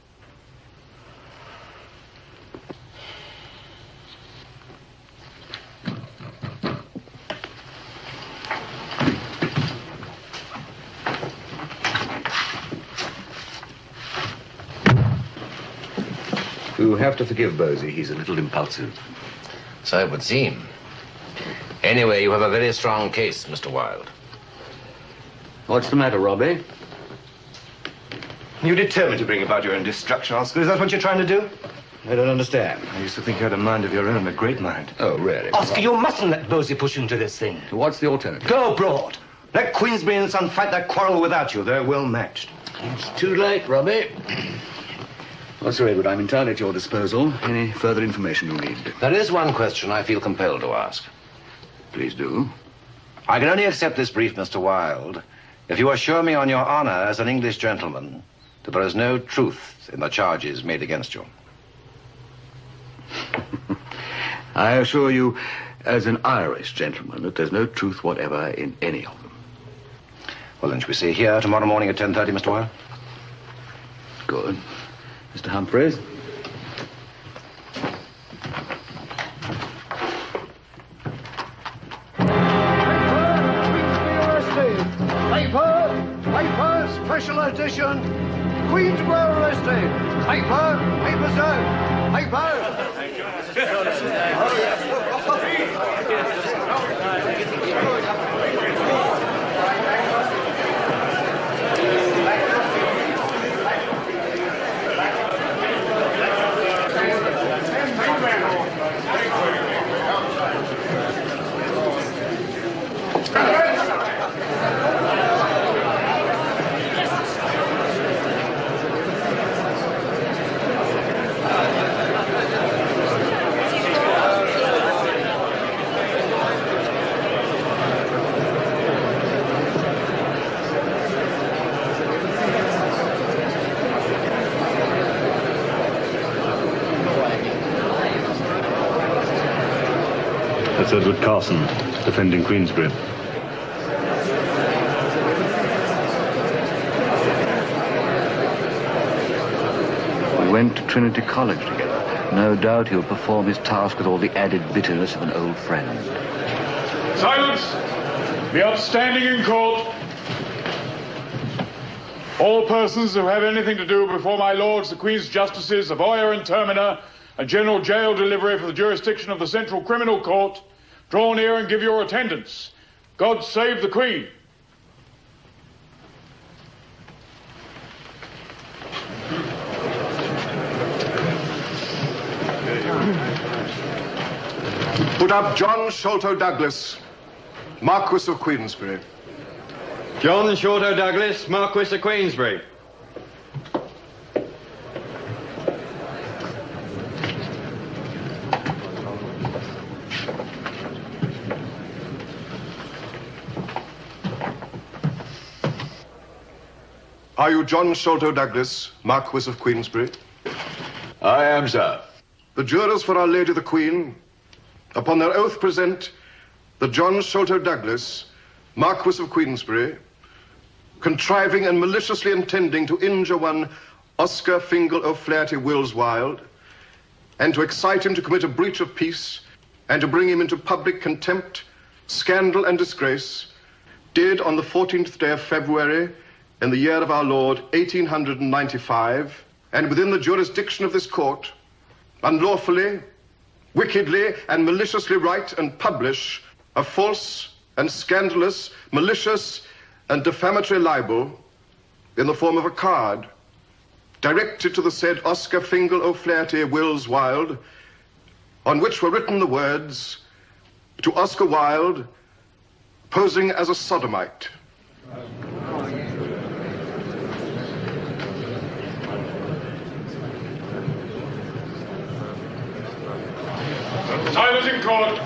have to forgive Bosie. He's a little impulsive. So it would seem. Anyway, you have a very strong case, Mr. Wilde. What's the matter, Robbie? You determined to bring about your own destruction, Oscar. Is that what you're trying to do? I don't understand. I used to think you had a mind of your own, a great mind. Oh, really? Oscar, you mustn't let Bosie push you into this thing. What's the alternative? Go abroad. Let Queensberry and Son fight that quarrel without you. They're well matched. It's too late, Robbie. Well, Sir Edward, I'm entirely at your disposal. Any further information you need? There is one question I feel compelled to ask. Please do. I can only accept this brief, Mr. Wilde, if you assure me on your honor as an English gentleman that there is no truth in the charges made against you. I assure you, as an Irish gentleman, that there's no truth whatever in any of them. Well, then, shall we see here tomorrow morning at 10:30, Mr. Wilde? Good. Mr. Humphreys? Paper, special edition. Queensberry arrested. Paper, sir. That's Edward Carson, defending Queensberry. We went to Trinity College together. No doubt he'll perform his task with all the added bitterness of an old friend. Silence! Be upstanding in court. All persons who have anything to do before my lords, the Queen's Justices of Oyer and Terminer, a general jail delivery for the jurisdiction of the Central Criminal Court, draw near and give your attendance. God save the Queen. Put up John Sholto Douglas, Marquess of Queensberry. John Sholto Douglas, Marquess of Queensberry. Are you John Sholto Douglas, Marquess of Queensberry? I am, sir. The jurors for Our Lady the Queen, upon their oath present that John Sholto Douglas, Marquess of Queensberry, contriving and maliciously intending to injure one Oscar Fingal O'Flaherty Wills Wilde, and to excite him to commit a breach of peace, and to bring him into public contempt, scandal, and disgrace, did on the 14th day of February, in the year of our Lord, 1895, and within the jurisdiction of this court, unlawfully, wickedly, and maliciously write and publish a false and scandalous, malicious, and defamatory libel in the form of a card directed to the said Oscar Fingal O'Flaherty Wills Wilde, on which were written the words, "To Oscar Wilde, posing as a sodomite." Silence in court.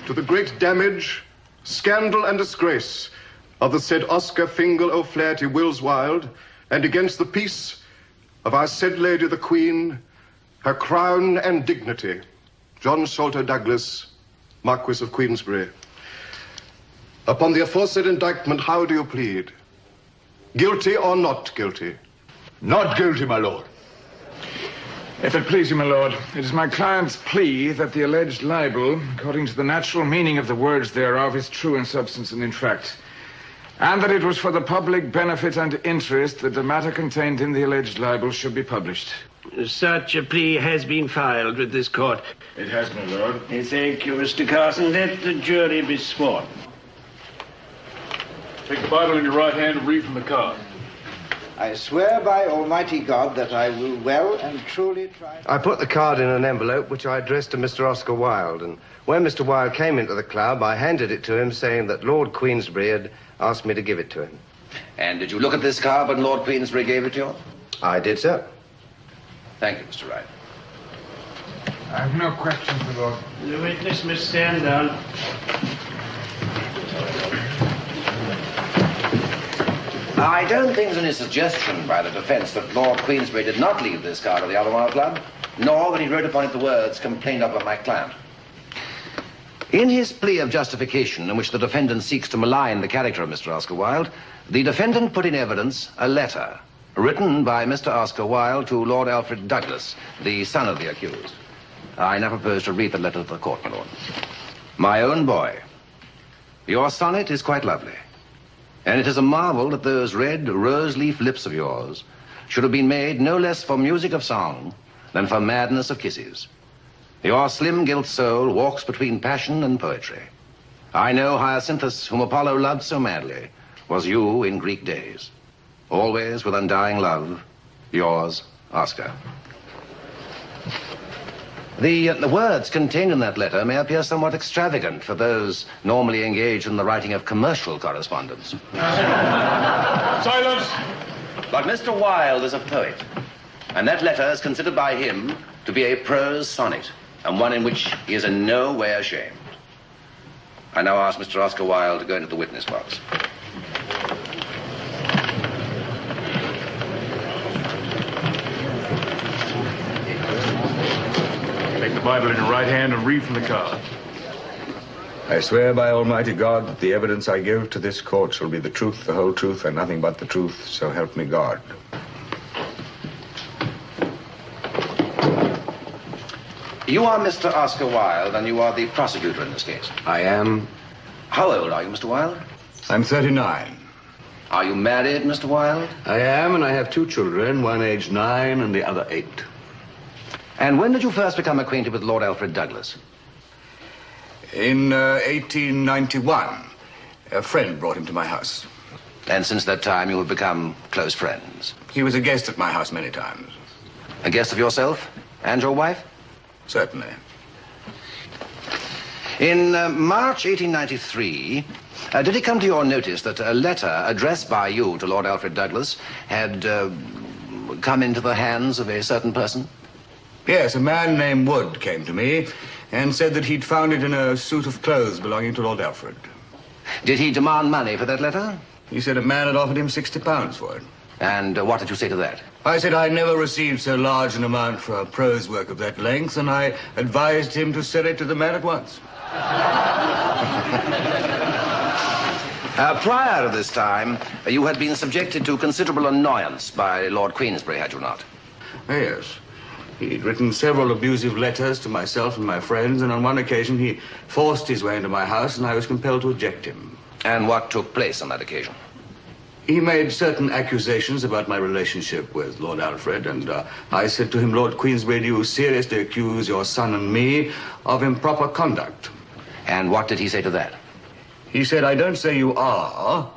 To the great damage, scandal, and disgrace of the said Oscar Fingal O'Flaherty Wills Wilde, and against the peace of our said Lady the Queen, her crown and dignity, John Sholto Douglas, Marquess of Queensberry. Upon the aforesaid indictment, how do you plead? Guilty or not guilty? Not guilty, my lord. If it please you, my lord, it is my client's plea that the alleged libel, according to the natural meaning of the words thereof, is true in substance and in fact, and that it was for the public benefit and interest that the matter contained in the alleged libel should be published. Such a plea has been filed with this court. It has, my lord. Thank you, Mr. Carson. Let the jury be sworn. Take the Bible in your right hand and read from the card. I swear by Almighty God that I will well and truly try... I put the card in an envelope which I addressed to Mr. Oscar Wilde, and when Mr. Wilde came into the club, I handed it to him saying that Lord Queensberry had asked me to give it to him. And did you look at this card when Lord Queensberry gave it to you? I did, sir. Thank you, Mr. Wright. I have no questions, my lord. The witness must stand down. I don't think there's any suggestion by the defense that Lord Queensberry did not leave this card at the Albemarle Club, nor that he wrote upon it the words complained of by my client. In his plea of justification, in which the defendant seeks to malign the character of Mr. Oscar Wilde, the defendant put in evidence a letter written by Mr. Oscar Wilde to Lord Alfred Douglas, the son of the accused. I now propose to read the letter to the court, my lord. My own boy, your sonnet is quite lovely. And it is a marvel that those red rose-leaf lips of yours should have been made no less for music of song than for madness of kisses. Your slim gilt soul walks between passion and poetry. I know Hyacinthus, whom Apollo loved so madly, was you in Greek days. Always with undying love, yours, Oscar. The words contained in that letter may appear somewhat extravagant for those normally engaged in the writing of commercial correspondence. Silence! But Mr. Wilde is a poet, and that letter is considered by him to be a prose sonnet, and one in which he is in no way ashamed. I now ask Mr. Oscar Wilde to go into the witness box. Take the Bible in your right hand and read from the card. I swear by Almighty God that the evidence I give to this court shall be the truth, the whole truth, and nothing but the truth, so help me God. You are Mr. Oscar Wilde, and you are the prosecutor in this case. I am. How old are you, Mr. Wilde? I'm 39. Are you married, Mr. Wilde? I am, and I have 2 children, one aged 9 and the other 8. And when did you first become acquainted with Lord Alfred Douglas? In 1891. A friend brought him to my house. And since that time, you have become close friends? He was a guest at my house many times. A guest of yourself and your wife? Certainly. In March 1893, did it come to your notice that a letter addressed by you to Lord Alfred Douglas had come into the hands of a certain person? Yes, a man named Wood came to me and said that he'd found it in a suit of clothes belonging to Lord Alfred. Did he demand money for that letter? He said a man had offered him £60 for it. And what did you say to that? I said I never received so large an amount for a prose work of that length, and I advised him to sell it to the man at once. Prior to this time, you had been subjected to considerable annoyance by Lord Queensberry, had you not? Yes. He'd written several abusive letters to myself and my friends, and on one occasion he forced his way into my house, and I was compelled to eject him. And what took place on that occasion? He made certain accusations about my relationship with Lord Alfred, and I said to him, Lord Queensberry, do you seriously accuse your son and me of improper conduct? And what did he say to that? He said, I don't say you are,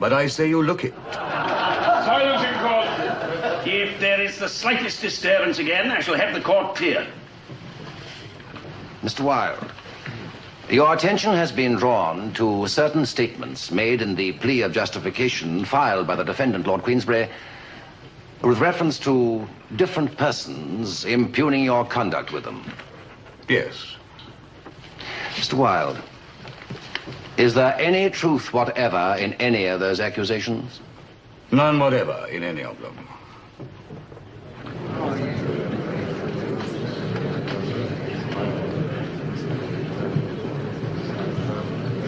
but I say you look it. Silence in court. If there is the slightest disturbance again, I shall have the court cleared. Mr. Wilde, your attention has been drawn to certain statements made in the plea of justification filed by the defendant, Lord Queensberry, with reference to different persons impugning your conduct with them. Yes. Mr. Wilde, is there any truth whatever in any of those accusations? None whatever in any of them.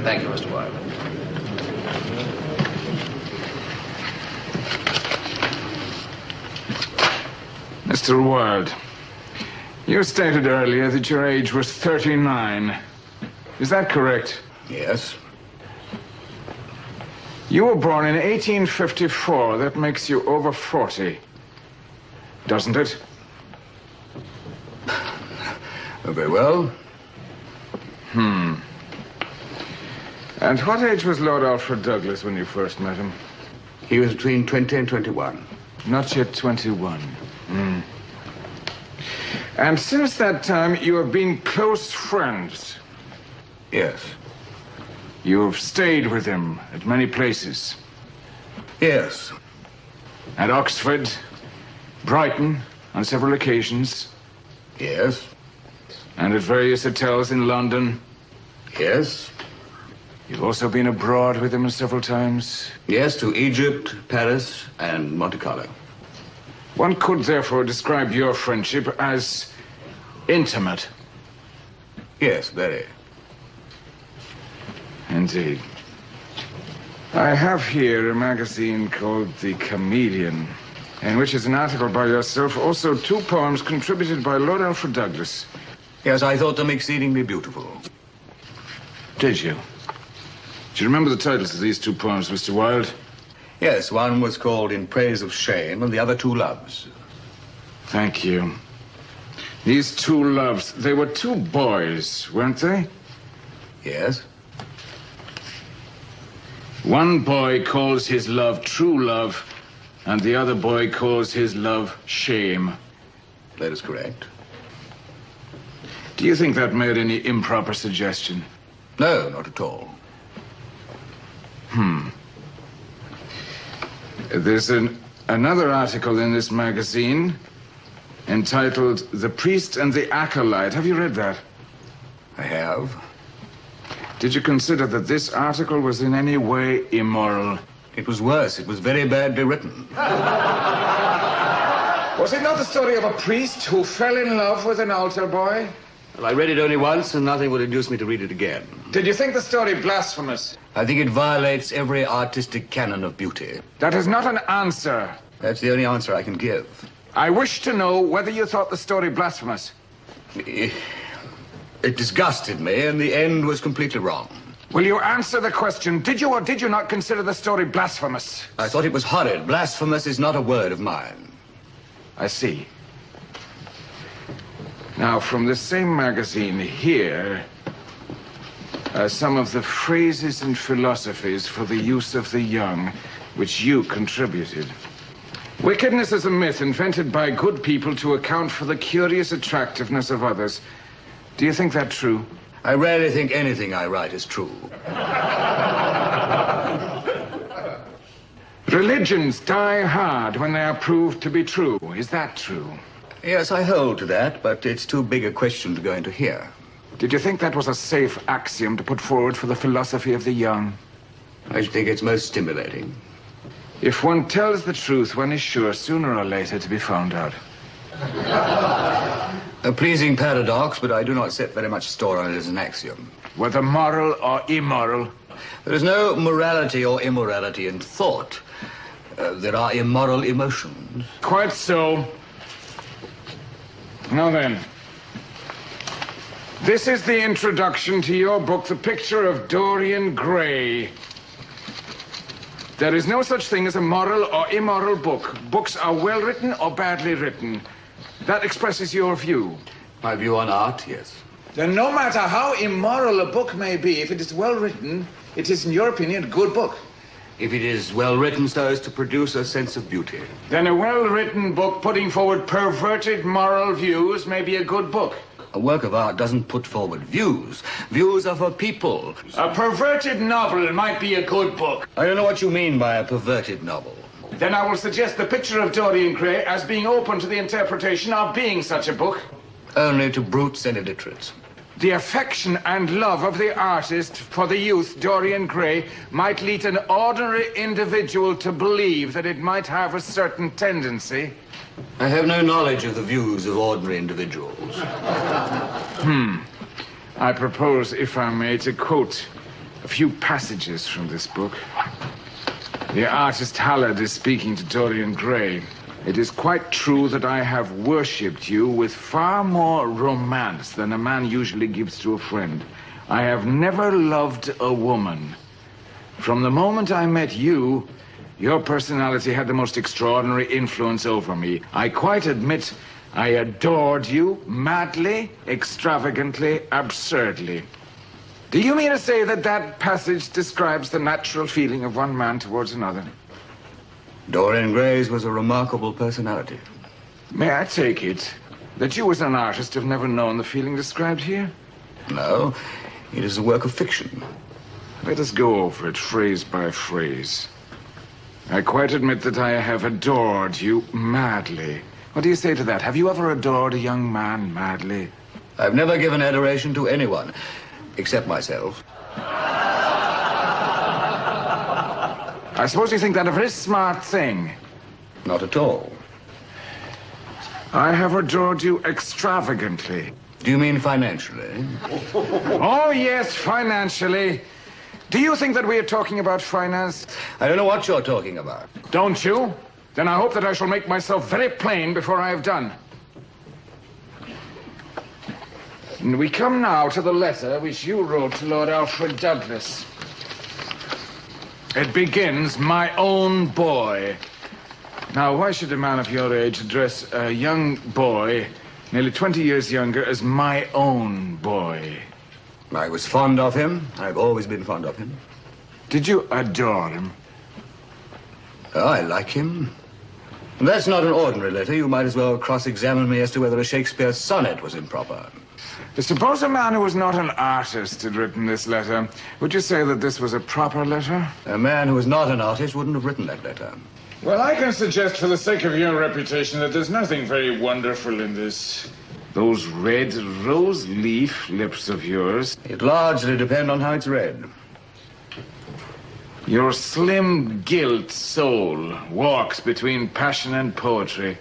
Thank you, Mr. Wilde. Mr. Wilde, you stated earlier that your age was 39. Is that correct? Yes. You were born in 1854. That makes you over 40. Doesn't it? Oh, very well. And what age was Lord Alfred Douglas when you first met him? He was between 20 and 21. Not yet 21. And since that time, you have been close friends? Yes. You have stayed with him at many places? Yes. At Oxford, Brighton, on several occasions? Yes. And at various hotels in London? Yes. You've also been abroad with him several times? Yes, to Egypt, Paris, and Monte Carlo. One could therefore describe your friendship as intimate. Yes, very. Indeed. I have here a magazine called The Chameleon, in which is an article by yourself, also 2 poems contributed by Lord Alfred Douglas. Yes, I thought them exceedingly beautiful. Did you? Do you remember the titles of these 2 poems, Mr. Wilde? Yes, one was called In Praise of Shame, and the other Two Loves. Thank you. These 2 loves, they were 2 boys, weren't they? Yes. One boy calls his love true love, and the other boy calls his love shame. That is correct. Do you think that made any improper suggestion? No, not at all. There's another article in this magazine entitled The Priest and the Acolyte. Have you read that? I have. Did you consider that this article was in any way immoral? It was worse. It was very badly written. Was it not the story of a priest who fell in love with an altar boy? Well, I read it only once, and nothing would induce me to read it again. Did you think the story blasphemous? I think it violates every artistic canon of beauty. That is not an answer. That's the only answer I can give. I wish to know whether you thought the story blasphemous. It disgusted me, and the end was completely wrong. Will you answer the question? Did you or did you not consider the story blasphemous? I thought it was horrid. Blasphemous is not a word of mine. I see. Now, from the same magazine here are some of the phrases and philosophies for the use of the young, which you contributed. Wickedness is a myth invented by good people to account for the curious attractiveness of others. Do you think that true? I rarely think anything I write is true. Religions die hard when they are proved to be true. Is that true? Yes, I hold to that, but it's too big a question to go into here. Did you think that was a safe axiom to put forward for the philosophy of the young? I think it's most stimulating. If one tells the truth, one is sure sooner or later to be found out. A pleasing paradox, but I do not set very much store on it as an axiom. Whether moral or immoral? There is no morality or immorality in thought. There are immoral emotions. Quite so. Now then, this is the introduction to your book, The Picture of Dorian Gray. There is no such thing as a moral or immoral book. Books are well written or badly written. That expresses your view. My view on art, yes. Then no matter how immoral a book may be, if it is well written, it is, in your opinion, a good book. If it is well written so as to produce a sense of beauty. Then a well-written book putting forward perverted moral views may be a good book. A work of art doesn't put forward views. Views are for people. A perverted novel might be a good book. I don't know what you mean by a perverted novel. Then I will suggest The Picture of Dorian Gray as being open to the interpretation of being such a book. Only to brutes and illiterates. The affection and love of the artist for the youth, Dorian Gray, might lead an ordinary individual to believe that it might have a certain tendency. I have no knowledge of the views of ordinary individuals. I propose, if I may, to quote a few passages from this book. The artist Hallard is speaking to Dorian Gray. It is quite true that I have worshipped you with far more romance than a man usually gives to a friend. I have never loved a woman. From the moment I met you, your personality had the most extraordinary influence over me. I quite admit I adored you madly, extravagantly, absurdly. Do you mean to say that that passage describes the natural feeling of one man towards another? Dorian Gray's was a remarkable personality. May I take it that you as an artist have never known the feeling described here? No, it is a work of fiction. Let us go over it phrase by phrase. I quite admit that I have adored you madly. What do you say to that? Have you ever adored a young man madly? I've never given adoration to anyone, except myself. I suppose you think that a very smart thing. Not at all. I have adored you extravagantly. Do you mean financially? Oh, yes, financially. Do you think that we are talking about finance? I don't know what you're talking about. Don't you? Then I hope that I shall make myself very plain before I have done. And we come now to the letter which you wrote to Lord Alfred Douglas. It begins, "My own boy." Now, why should a man of your age address a young boy, nearly 20 years younger, as my own boy? I was fond of him. I've always been fond of him. Did you adore him? Oh, I like him. That's not an ordinary letter. You might as well cross-examine me as to whether a Shakespeare sonnet was improper. Suppose a man who was not an artist had written this letter. Would you say that this was a proper letter? A man who was not an artist wouldn't have written that letter. Well, I can suggest for the sake of your reputation that there's nothing very wonderful in this. Those red rose leaf lips of yours. It largely depends on how it's read. Your slim, gilt soul walks between passion and poetry.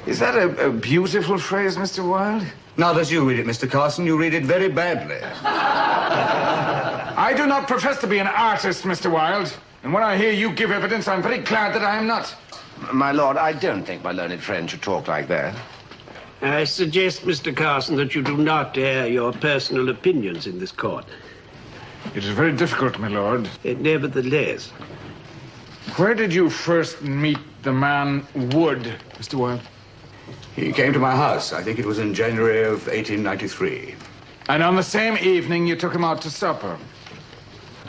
Is that a beautiful phrase, Mr. Wilde? Not as you read it, Mr. Carson. You read it very badly. I do not profess to be an artist, Mr. Wilde. And when I hear you give evidence, I'm very glad that I am not. My lord, I don't think my learned friend should talk like that. I suggest, Mr. Carson, that you do not air your personal opinions in this court. It is very difficult, my lord. Nevertheless. Where did you first meet the man Wood, Mr. Wilde? He came to my house. I think it was in January of 1893. And on the same evening, you took him out to supper?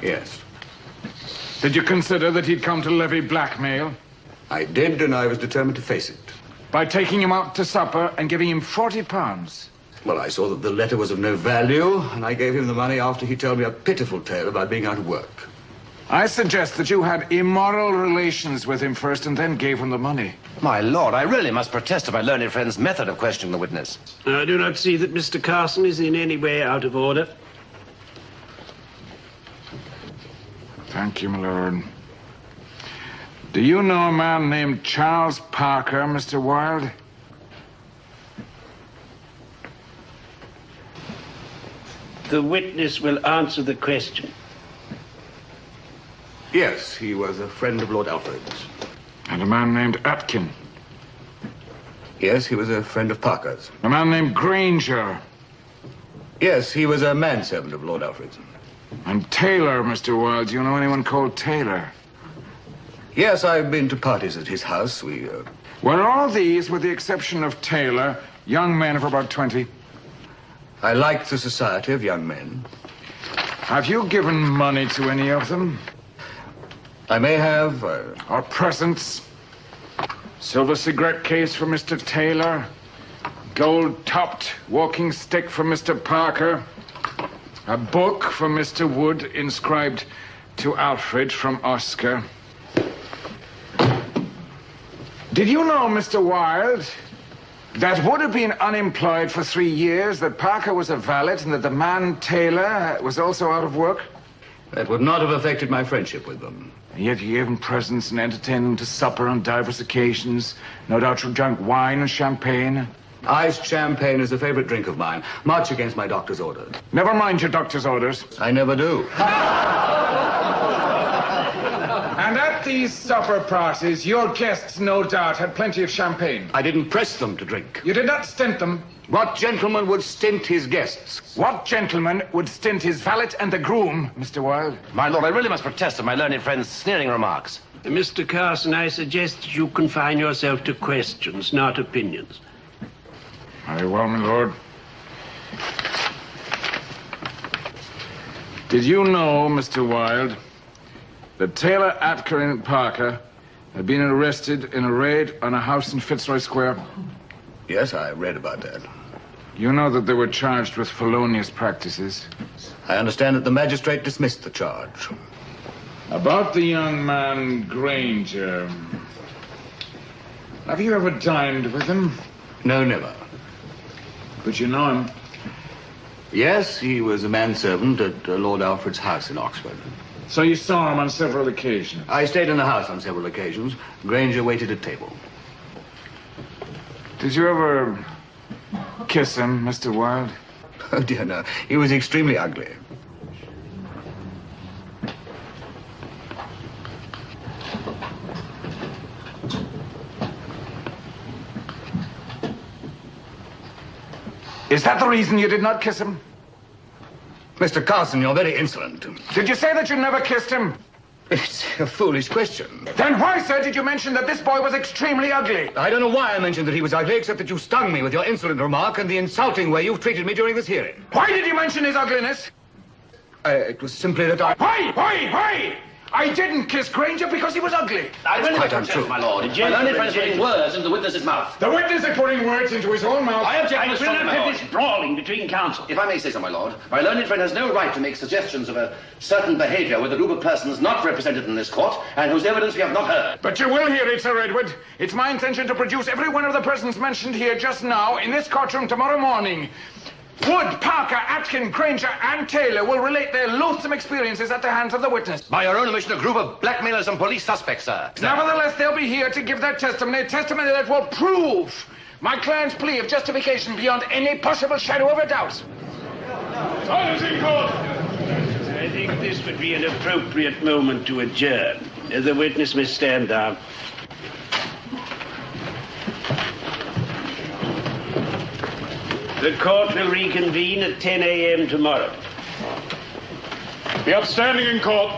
Yes. Did you consider that he'd come to levy blackmail? I did, and I was determined to face it. By taking him out to supper and giving him £40? Well, I saw that the letter was of no value, and I gave him the money after he told me a pitiful tale about being out of work. I suggest that you had immoral relations with him first and then gave him the money. My lord, I really must protest of my learned friend's method of questioning the witness. I do not see that Mr. Carson is in any way out of order. Thank you, my lord. Do you know a man named Charles Parker, Mr. Wilde? The witness will answer the question. Yes, he was a friend of Lord Alfred's. And a man named Atkin? Yes, he was a friend of Parker's. A man named Granger? Yes, he was a manservant of Lord Alfred's. And Taylor, Mr. Wilde. Do you know anyone called Taylor? Yes, I've been to parties at his house. Were all these, with the exception of Taylor, young men of about 20? I liked the society of young men. Have you given money to any of them? I may have. Or presents? Silver cigarette case for Mr. Taylor? Gold-topped walking stick for Mr. Parker? A book for Mr. Wood inscribed to Alfred from Oscar? Did you know, Mr. Wilde, that Wood had been unemployed for 3 years, that Parker was a valet, and that the man Taylor was also out of work? That would not have affected my friendship with them. And yet you gave them presents and entertained them to supper on divers occasions. No doubt you drank wine and champagne. Iced champagne is a favorite drink of mine, much against my doctor's orders. Never mind your doctor's orders. I never do. And at these supper parties, your guests, no doubt, had plenty of champagne. I didn't press them to drink. You did not stint them. What gentleman would stint his guests? What gentleman would stint his valet and the groom, Mr. Wilde? My lord, I really must protest at my learned friend's sneering remarks. Mr. Carson, I suggest that you confine yourself to questions, not opinions. Very well, my lord. Did you know, Mr. Wilde, that Taylor, Atker, and Parker had been arrested in a raid on a house in Fitzroy Square? Yes, I read about that. You know that they were charged with felonious practices? I understand that the magistrate dismissed the charge. About the young man, Granger. Have you ever dined with him? No, never. But you know him? Yes, he was a manservant at Lord Alfred's house in Oxford. So you saw him on several occasions? I stayed in the house on several occasions. Granger waited at table. Did you ever kiss him, Mr. Wilde? Oh, dear, no. He was extremely ugly. Is that the reason you did not kiss him? Mr. Carson, you're very insolent. Did you say that you never kissed him? It's a foolish question. Then why, sir, did you mention that this boy was extremely ugly? I don't know why I mentioned that he was ugly, except that you stung me with your insolent remark and the insulting way you've treated me during this hearing. Why did you mention his ugliness? It was simply that I... Why? I didn't kiss Granger because he was ugly. I really quite protest, untrue. my lord. My learned friend is putting words into the witness's mouth. The witness is putting words into his own mouth. I object, Mr. will not have this brawling between counsel. If I may say so, my lord, my learned friend has no right to make suggestions of a certain behavior with a group of persons not represented in this court and whose evidence we have not heard. But you will hear it, Sir Edward. It's my intention to produce every one of the persons mentioned here just now in this courtroom tomorrow morning. Wood, Parker, Atkin, Granger, and Taylor will relate their loathsome experiences at the hands of the witness. By your own admission, a group of blackmailers and police suspects, sir. Nevertheless, they'll be here to give their testimony, a testimony that will prove my client's plea of justification beyond any possible shadow of a doubt. Silence in court! I think this would be an appropriate moment to adjourn. The witness may stand down. The court will reconvene at 10 a.m. tomorrow. Be upstanding in court.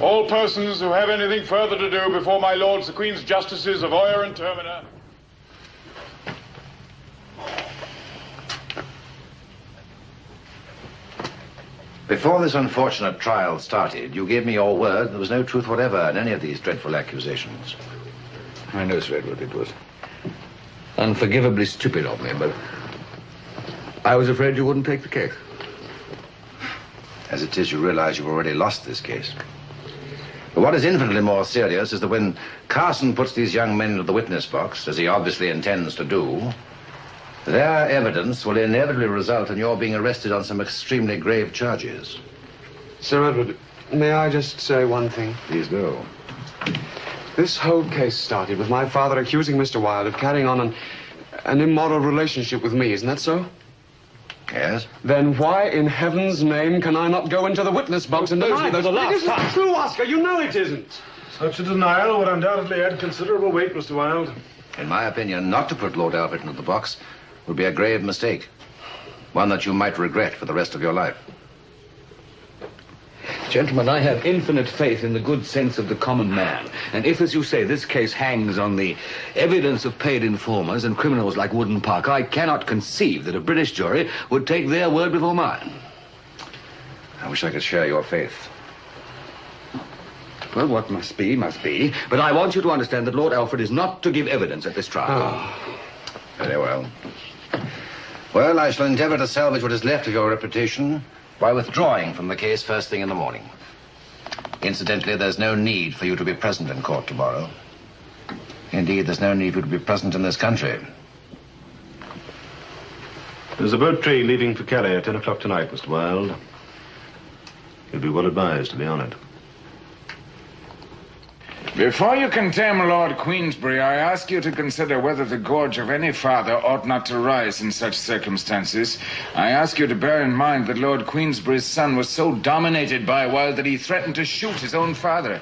All persons who have anything further to do before my lords, the Queen's Justices of Oyer and Terminer. Before this unfortunate trial started, you gave me your word there was no truth whatever in any of these dreadful accusations. I know, Sir Edward, it was unforgivably stupid of me, but I was afraid you wouldn't take the case. As it is, you realize you've already lost this case. But what is infinitely more serious is that when Carson puts these young men into the witness box, as he obviously intends to do, their evidence will inevitably result in your being arrested on some extremely grave charges. Sir Edward, may I just say one thing? Please do. This whole case started with my father accusing Mr. Wilde of carrying on an immoral relationship with me, isn't that so? Yes. Then why in heaven's name can I not go into the witness box and deny those? It isn't true, Oscar. You know it isn't. Such a denial would undoubtedly add considerable weight, Mr. Wilde. In my opinion, not to put Lord Alfred into the box would be a grave mistake. One that you might regret for the rest of your life. Gentlemen, I have infinite faith in the good sense of the common man. And if, as you say, this case hangs on the evidence of paid informers and criminals like Wood and Parker, I cannot conceive that a British jury would take their word before mine. I wish I could share your faith. Well, what must be, must be. But I want you to understand that Lord Alfred is not to give evidence at this trial. Very well. Well, I shall endeavor to salvage what is left of your reputation by withdrawing from the case first thing in the morning. Incidentally, there's no need for you to be present in court tomorrow. Indeed, there's no need for you to be present in this country. There's a boat train leaving for Calais at 10 o'clock tonight, Mr. Wilde. You'd be well advised to be on it. Before you condemn Lord Queensberry, I ask you to consider whether the gorge of any father ought not to rise in such circumstances. I ask you to bear in mind that Lord Queensberry's son was so dominated by Wilde that he threatened to shoot his own father.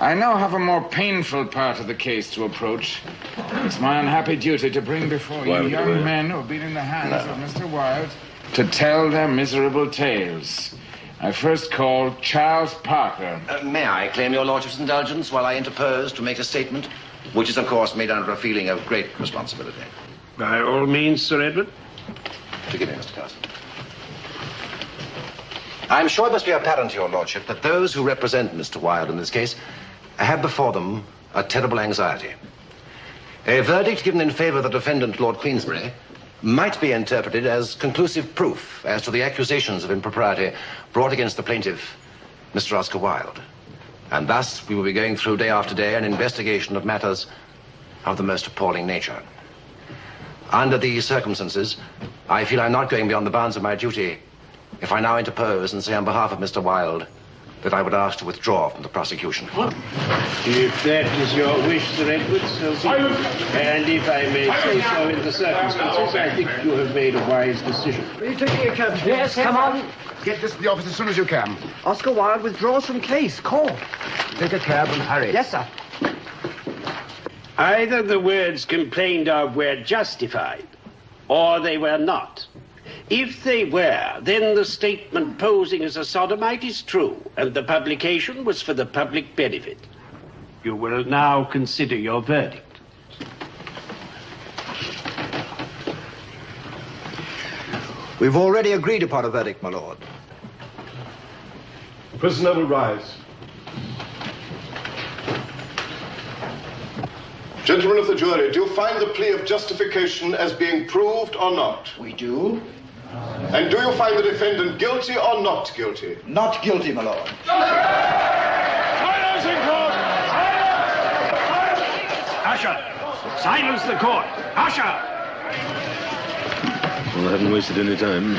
I now have a more painful part of the case to approach. It's my unhappy duty to bring before you young men who have been in the hands of Mr. Wilde to tell their miserable tales. I first call Charles Parker. May I claim your lordship's indulgence while I interpose to make a statement, which is, of course, made under a feeling of great responsibility? By all means, Sir Edward. Forgive me, Mr. Carson. I'm sure it must be apparent to your lordship that those who represent Mr. Wilde in this case have before them a terrible anxiety. A verdict given in favor of the defendant, Lord Queensberry, might be interpreted as conclusive proof as to the accusations of impropriety brought against the plaintiff, Mr. Oscar Wilde. And thus we will be going through day after day an investigation of matters of the most appalling nature. Under these circumstances, I feel I'm not going beyond the bounds of my duty if I now interpose and say on behalf of Mr. Wilde that I would ask to withdraw from the prosecution. If that is your wish, Sir Edward, so be it. And if I may say so in the circumstances, I think you have made a wise decision. Are you taking a cab? Yes, come on. Get this to the office as soon as you can. Oscar Wilde withdraws from case. Call. Take a cab and hurry. Yes, sir. Either the words complained of were justified, or they were not. If they were, then the statement posing as a sodomite is true, and the publication was for the public benefit. You will now consider your verdict. We've already agreed upon a verdict, my lord. The prisoner will rise. Gentlemen of the jury, do you find the plea of justification as being proved or not? We do. And do you find the defendant guilty or not guilty? Not guilty, my lord. Silence in court! Usher! Silence the court! Usher! Well, I haven't wasted any time.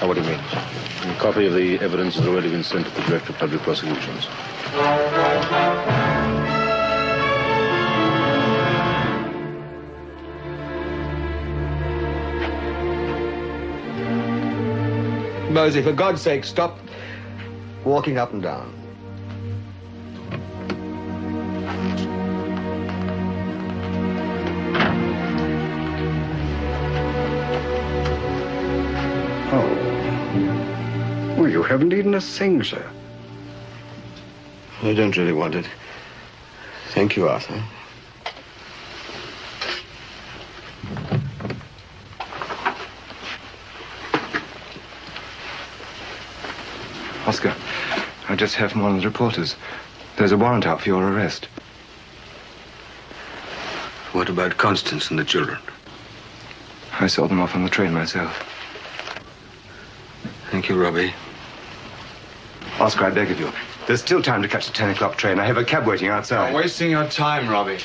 Oh, what do you mean? A copy of the evidence has already been sent to the Director of Public Prosecutions. Bosie, for God's sake, stop walking up and down. Oh. Well, you haven't eaten a thing, sir. I don't really want it. Thank you, Arthur. Oscar, I just heard from one of the reporters. There's a warrant out for your arrest. What about Constance and the children? I saw them off on the train myself. Thank you, Robbie. Oscar, I beg of you. There's still time to catch the 10 o'clock train. I have a cab waiting outside. You're wasting your time, Robbie.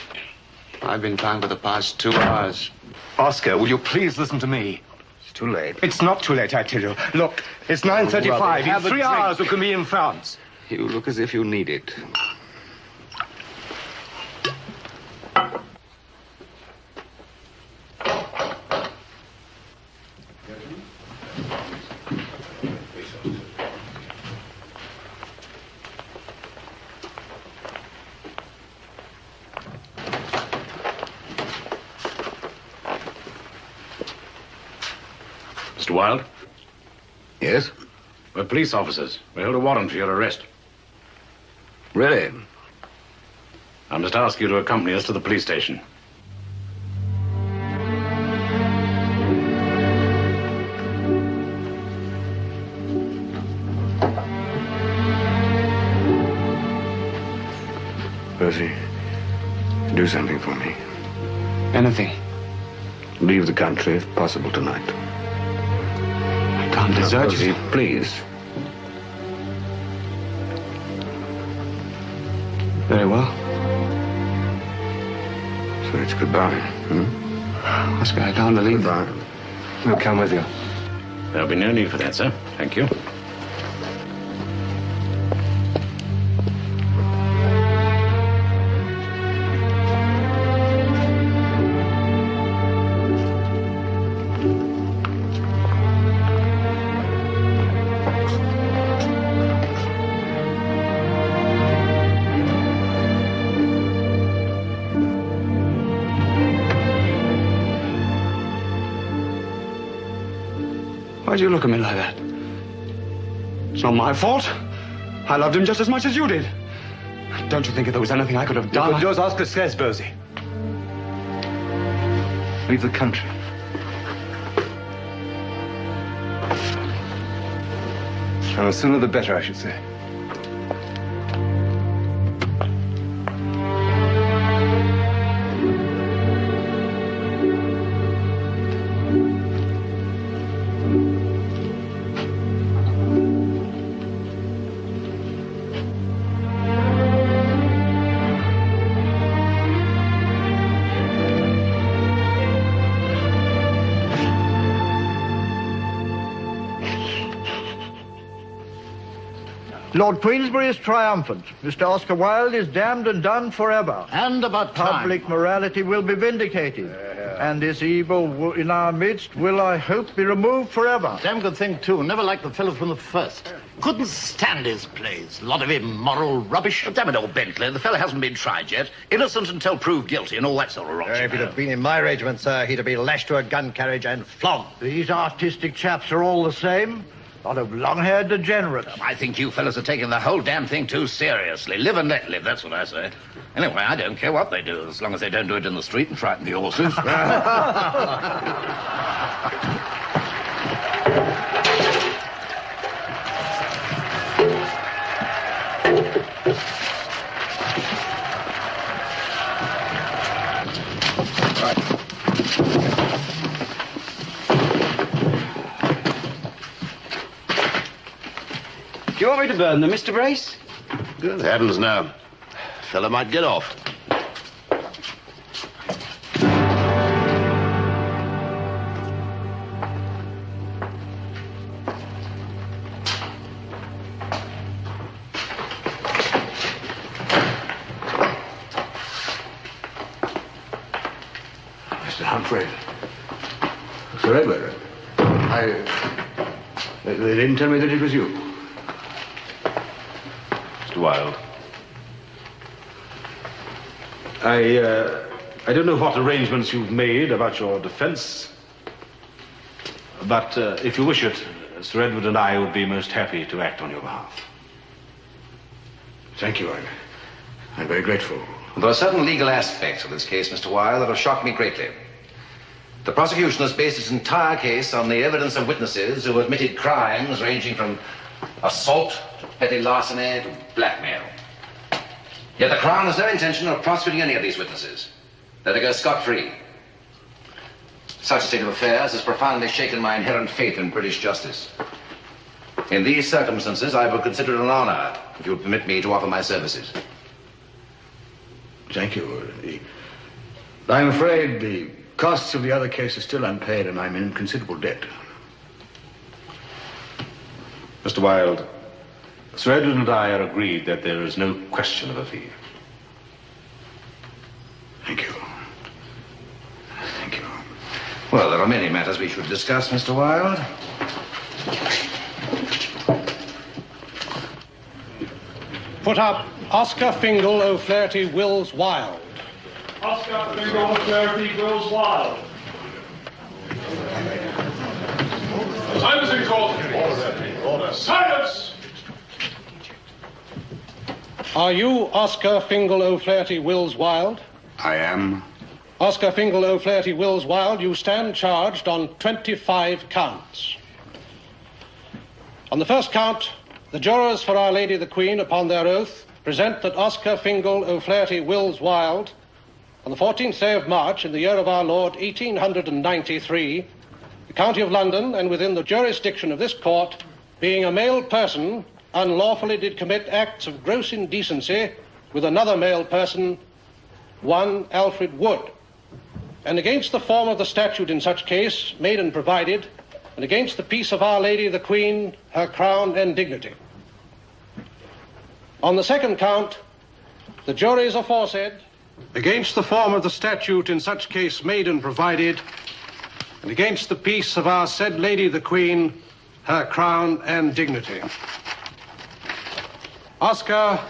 I've been trying for the past 2 hours. Oscar, will you please listen to me? It's too late. It's not too late, I tell you. Look, it's 9:35. In 3 hours, we can be in France. You look as if you need it. Mr. Wilde? Yes? We're police officers. We hold a warrant for your arrest. Really? I must ask you to accompany us to the police station. Bosie, do something for me. Anything. Leave the country, if possible, tonight. I can't desert you. Bosie, please. Very well. So it's goodbye, Oscar, I can't believe that. We'll come with you. There'll be no need for that, sir. Thank you. Why do you look at me like that? It's not my fault. I loved him just as much as you did. Don't you think if there was anything I could have done? But yours Oscar says, Bosie. Leave the country. Well, the sooner the better, I should say. Lord Queensberry is triumphant. Mr. Oscar Wilde is damned and done forever. And about time. Public morality will be vindicated. And this evil in our midst will, I hope, be removed forever. Damn good thing, too. Never liked the fellow from the first. Couldn't stand his plays. Lot of immoral rubbish. Oh, damn it, old Bentley. The fellow hasn't been tried yet. Innocent until proved guilty and all that sort of rot. If he'd have been in my regiment, sir, he'd have been lashed to a gun carriage and flogged. These artistic chaps are all the same. Lot of long-haired degenerates. I think you fellas are taking the whole damn thing too seriously. Live and let live, that's what I say. Anyway, I don't care what they do, as long as they don't do it in the street and frighten the horses. Do you want me to burn them, Mr. Brace? Good heavens, no. Fella might get off. Mr. Humphrey. Sir Edward. They didn't tell me that it was you. Mr. Wilde. I don't know what arrangements you've made about your defense, but if you wish it, Sir Edward and I would be most happy to act on your behalf. Thank you. I'm very grateful. There are certain legal aspects of this case, Mr. Wilde, that have shocked me greatly. The prosecution has based its entire case on the evidence of witnesses who admitted crimes ranging from assault to petty larceny to blackmail. Yet the Crown has no intention of prosecuting any of these witnesses. Let her go scot-free. Such a state of affairs has profoundly shaken my inherent faith in British justice. In these circumstances, I would consider it an honor if you would permit me to offer my services. Thank you. I'm afraid the costs of the other case are still unpaid, and I'm in considerable debt. Mr. Wilde, Sir Edward and I are agreed that there is no question of a fee. Thank you. Thank you. Well, there are many matters we should discuss, Mr. Wilde. Put up Oscar Fingal O'Flaherty Wills Wilde. Oscar Fingal O'Flaherty Wills Wilde. Silence in court. Order. Silence! Are you Oscar Fingal O'Flaherty Wills Wilde? I am. Oscar Fingal O'Flaherty Wills Wilde, you stand charged on 25 counts. On the first count, the jurors for Our Lady the Queen, upon their oath, present that Oscar Fingal O'Flaherty Wills Wilde, on the 14th day of March in the year of our Lord 1893, the County of London, and within the jurisdiction of this court, being a male person, unlawfully did commit acts of gross indecency with another male person, one Alfred Wood, and against the form of the statute in such case made and provided, and against the peace of Our Lady the Queen, her crown and dignity. On the second count, the juries aforesaid, against the form of the statute in such case made and provided, and against the peace of our said Lady the Queen, her crown and dignity. Oscar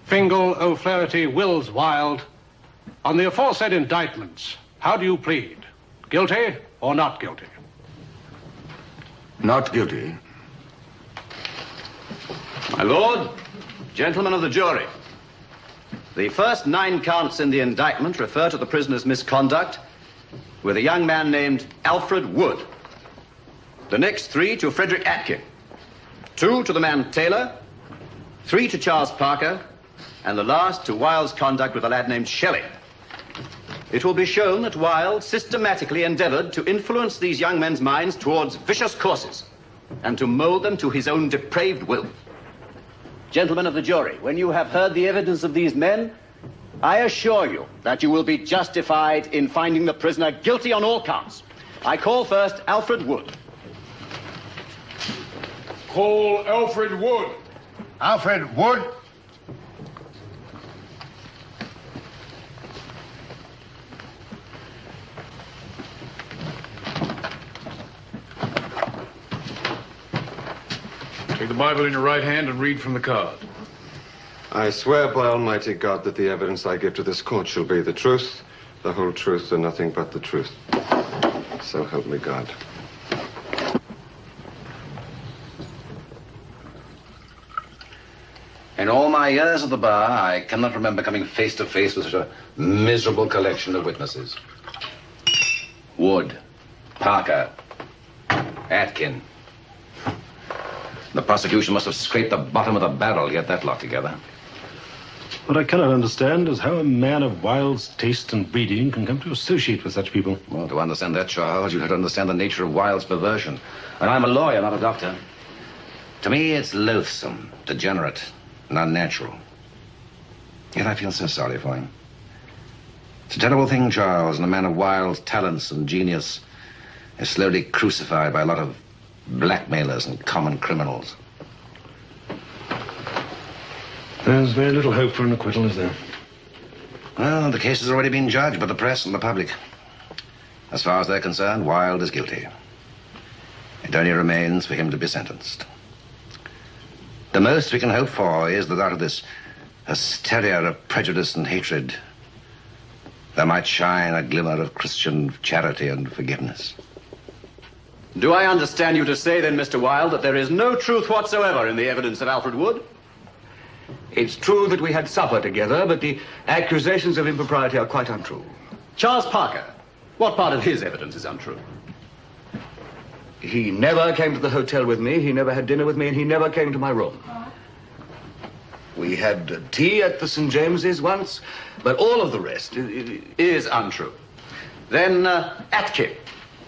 Fingal O'Flaherty Wills Wilde, on the aforesaid indictments, how do you plead? Guilty or not guilty? Not guilty. My lord, gentlemen of the jury, the first 9 counts in the indictment refer to the prisoner's misconduct with a young man named Alfred Wood. The next 3 to Frederick Atkin, 2 to the man Taylor, 3 to Charles Parker, and the last to Wilde's conduct with a lad named Shelley. It will be shown that Wilde systematically endeavored to influence these young men's minds towards vicious courses and to mold them to his own depraved will. Gentlemen of the jury, when you have heard the evidence of these men, I assure you that you will be justified in finding the prisoner guilty on all counts. I call first Alfred Wood. Call Alfred Wood. Alfred Wood. Take the Bible in your right hand and read from the card. I swear by Almighty God that the evidence I give to this court shall be the truth, the whole truth, and nothing but the truth. So help me God. In all my years at the bar, I cannot remember coming face to face with such a miserable collection of witnesses. Wood, Parker, Atkin. The prosecution must have scraped the bottom of the barrel to get that lot together. What I cannot understand is how a man of Wilde's taste and breeding can come to associate with such people. Well, to understand that, Charles, you'd have to understand the nature of Wilde's perversion. And I'm a lawyer, not a doctor. To me, it's loathsome, degenerate, and unnatural. Yet I feel so sorry for him. It's a terrible thing, Charles, and a man of Wilde's talents and genius is slowly crucified by a lot of blackmailers and common criminals. There's very little hope for an acquittal, is there? Well, the case has already been judged by the press and the public. As far as they're concerned, Wilde is guilty. It only remains for him to be sentenced. The most we can hope for is that out of this hysteria of prejudice and hatred, there might shine a glimmer of Christian charity and forgiveness. Do I understand you to say then, Mr. Wilde, that there is no truth whatsoever in the evidence of Alfred Wood? It's true that we had supper together, but the accusations of impropriety are quite untrue. Charles Parker, what part of his evidence is untrue? He never came to the hotel with me, he never had dinner with me, and he never came to my room. We had tea at the St. James's once, but all of the rest is untrue. Then, Atkin,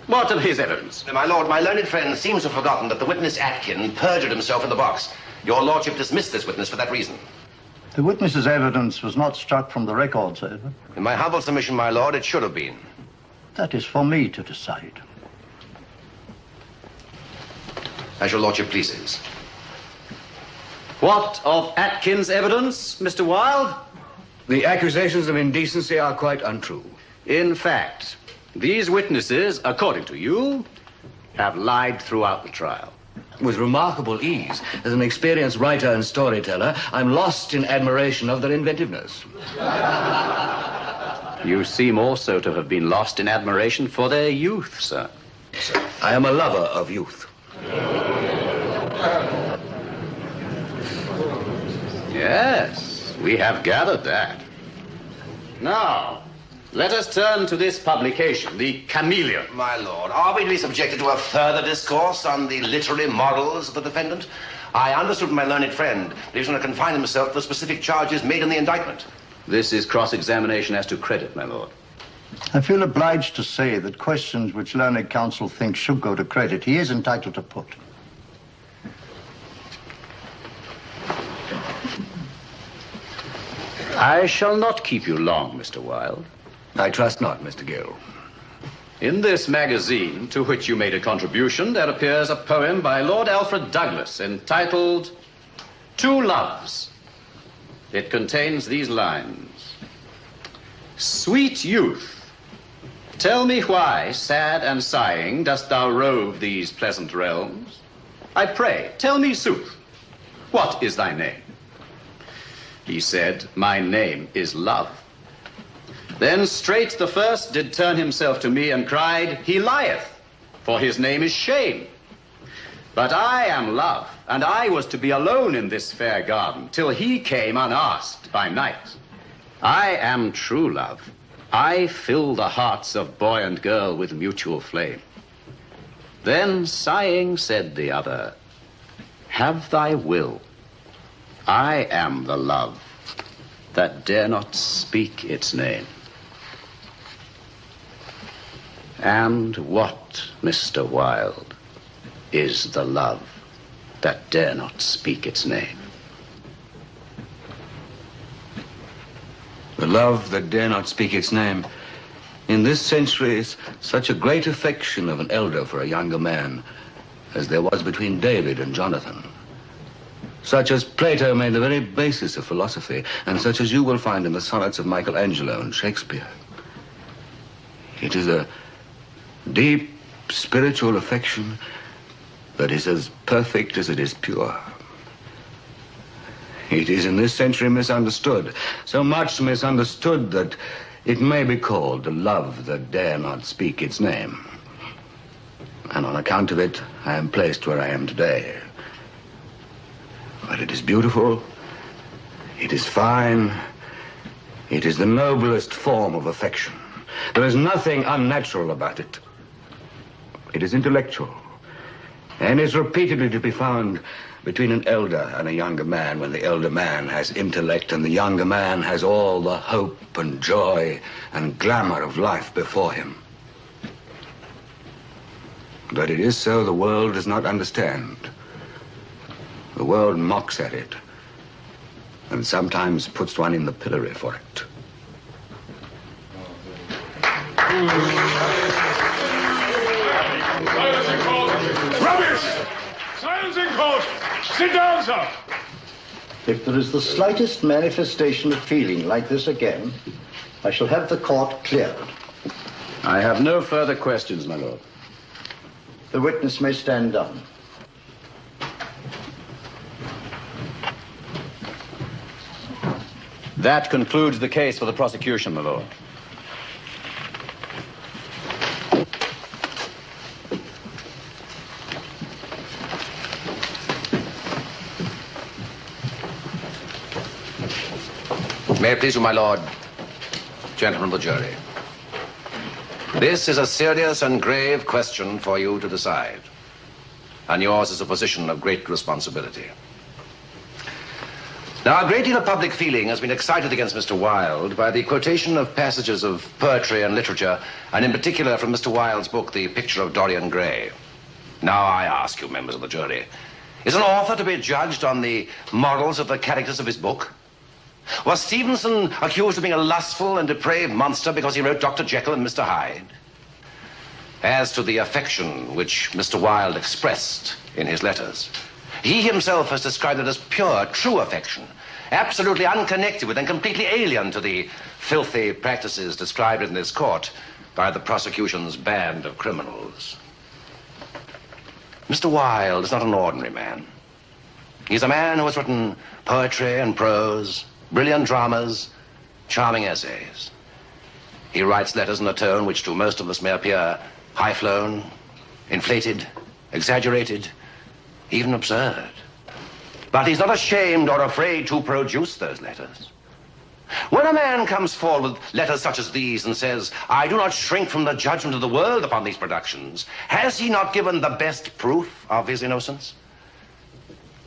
what of his evidence? My lord, my learned friend seems to have forgotten that the witness Atkin perjured himself in the box. Your lordship dismissed this witness for that reason. The witness's evidence was not struck from the record, sir. In my humble submission, my lord, it should have been. That is for me to decide. As your lordship pleases. What of Atkin's evidence, Mr. Wilde? The accusations of indecency are quite untrue. In fact, these witnesses, according to you, have lied throughout the trial. With remarkable ease. As an experienced writer and storyteller, I'm lost in admiration of their inventiveness. You seem also to have been lost in admiration for their youth, sir. I am a lover of youth. Yes, we have gathered that. Now, let us turn to this publication, the Chameleon. My lord, are we to be subjected to a further discourse on the literary morals of the defendant? I understood from my learned friend that he was going to confine himself to the specific charges made in the indictment. This is cross-examination as to credit, my lord. I feel obliged to say that questions which learned counsel thinks should go to credit, he is entitled to put. I shall not keep you long, Mr. Wilde. I trust not, Mr. Gill. In this magazine, to which you made a contribution, there appears a poem by Lord Alfred Douglas entitled Two Loves. It contains these lines. Sweet youth, tell me why, sad and sighing, dost thou rove these pleasant realms? I pray, tell me sooth, what is thy name? He said, my name is Love. Then straight the first did turn himself to me and cried, he lieth, for his name is Shame. But I am love, and I was to be alone in this fair garden till he came unasked by night. I am true love. I fill the hearts of boy and girl with mutual flame. Then, sighing, said the other, have thy will. I am the love that dare not speak its name. And what, Mr. Wilde, is the love that dare not speak its name? The love that dare not speak its name. In this century is such a great affection of an elder for a younger man as there was between David and Jonathan. Such as Plato made the very basis of philosophy, and such as you will find in the sonnets of Michelangelo and Shakespeare. It is a deep spiritual affection that is as perfect as it is pure. It is in this century misunderstood, so much misunderstood that it may be called the love that dare not speak its name. And on account of it, I am placed where I am today. But it is beautiful, it is fine, it is the noblest form of affection. There is nothing unnatural about it. It is intellectual, and is repeatedly to be found between an elder and a younger man, when the elder man has intellect and the younger man has all the hope and joy and glamour of life before him. But it is so the world does not understand. The world mocks at it, and sometimes puts one in the pillory for it. Rubbish! Silence in court! Sit down, sir! If there is the slightest manifestation of feeling like this again, I shall have the court cleared. I have no further questions, my lord. The witness may stand down. That concludes the case for the prosecution, my lord. May it please you, my lord, gentlemen of the jury. This is a serious and grave question for you to decide, and yours is a position of great responsibility. Now, a great deal of public feeling has been excited against Mr. Wilde by the quotation of passages of poetry and literature, and in particular from Mr. Wilde's book, The Picture of Dorian Gray. Now, I ask you, members of the jury, is an author to be judged on the morals of the characters of his book? Was Stevenson accused of being a lustful and depraved monster because he wrote Dr. Jekyll and Mr. Hyde? As to the affection which Mr. Wilde expressed in his letters, he himself has described it as pure, true affection, absolutely unconnected with and completely alien to the filthy practices described in this court by the prosecution's band of criminals. Mr. Wilde is not an ordinary man. He's a man who has written poetry and prose, brilliant dramas, charming essays. He writes letters in a tone which to most of us may appear high-flown, inflated, exaggerated, even absurd. But he's not ashamed or afraid to produce those letters. When a man comes forward with letters such as these and says, I do not shrink from the judgment of the world upon these productions, has he not given the best proof of his innocence?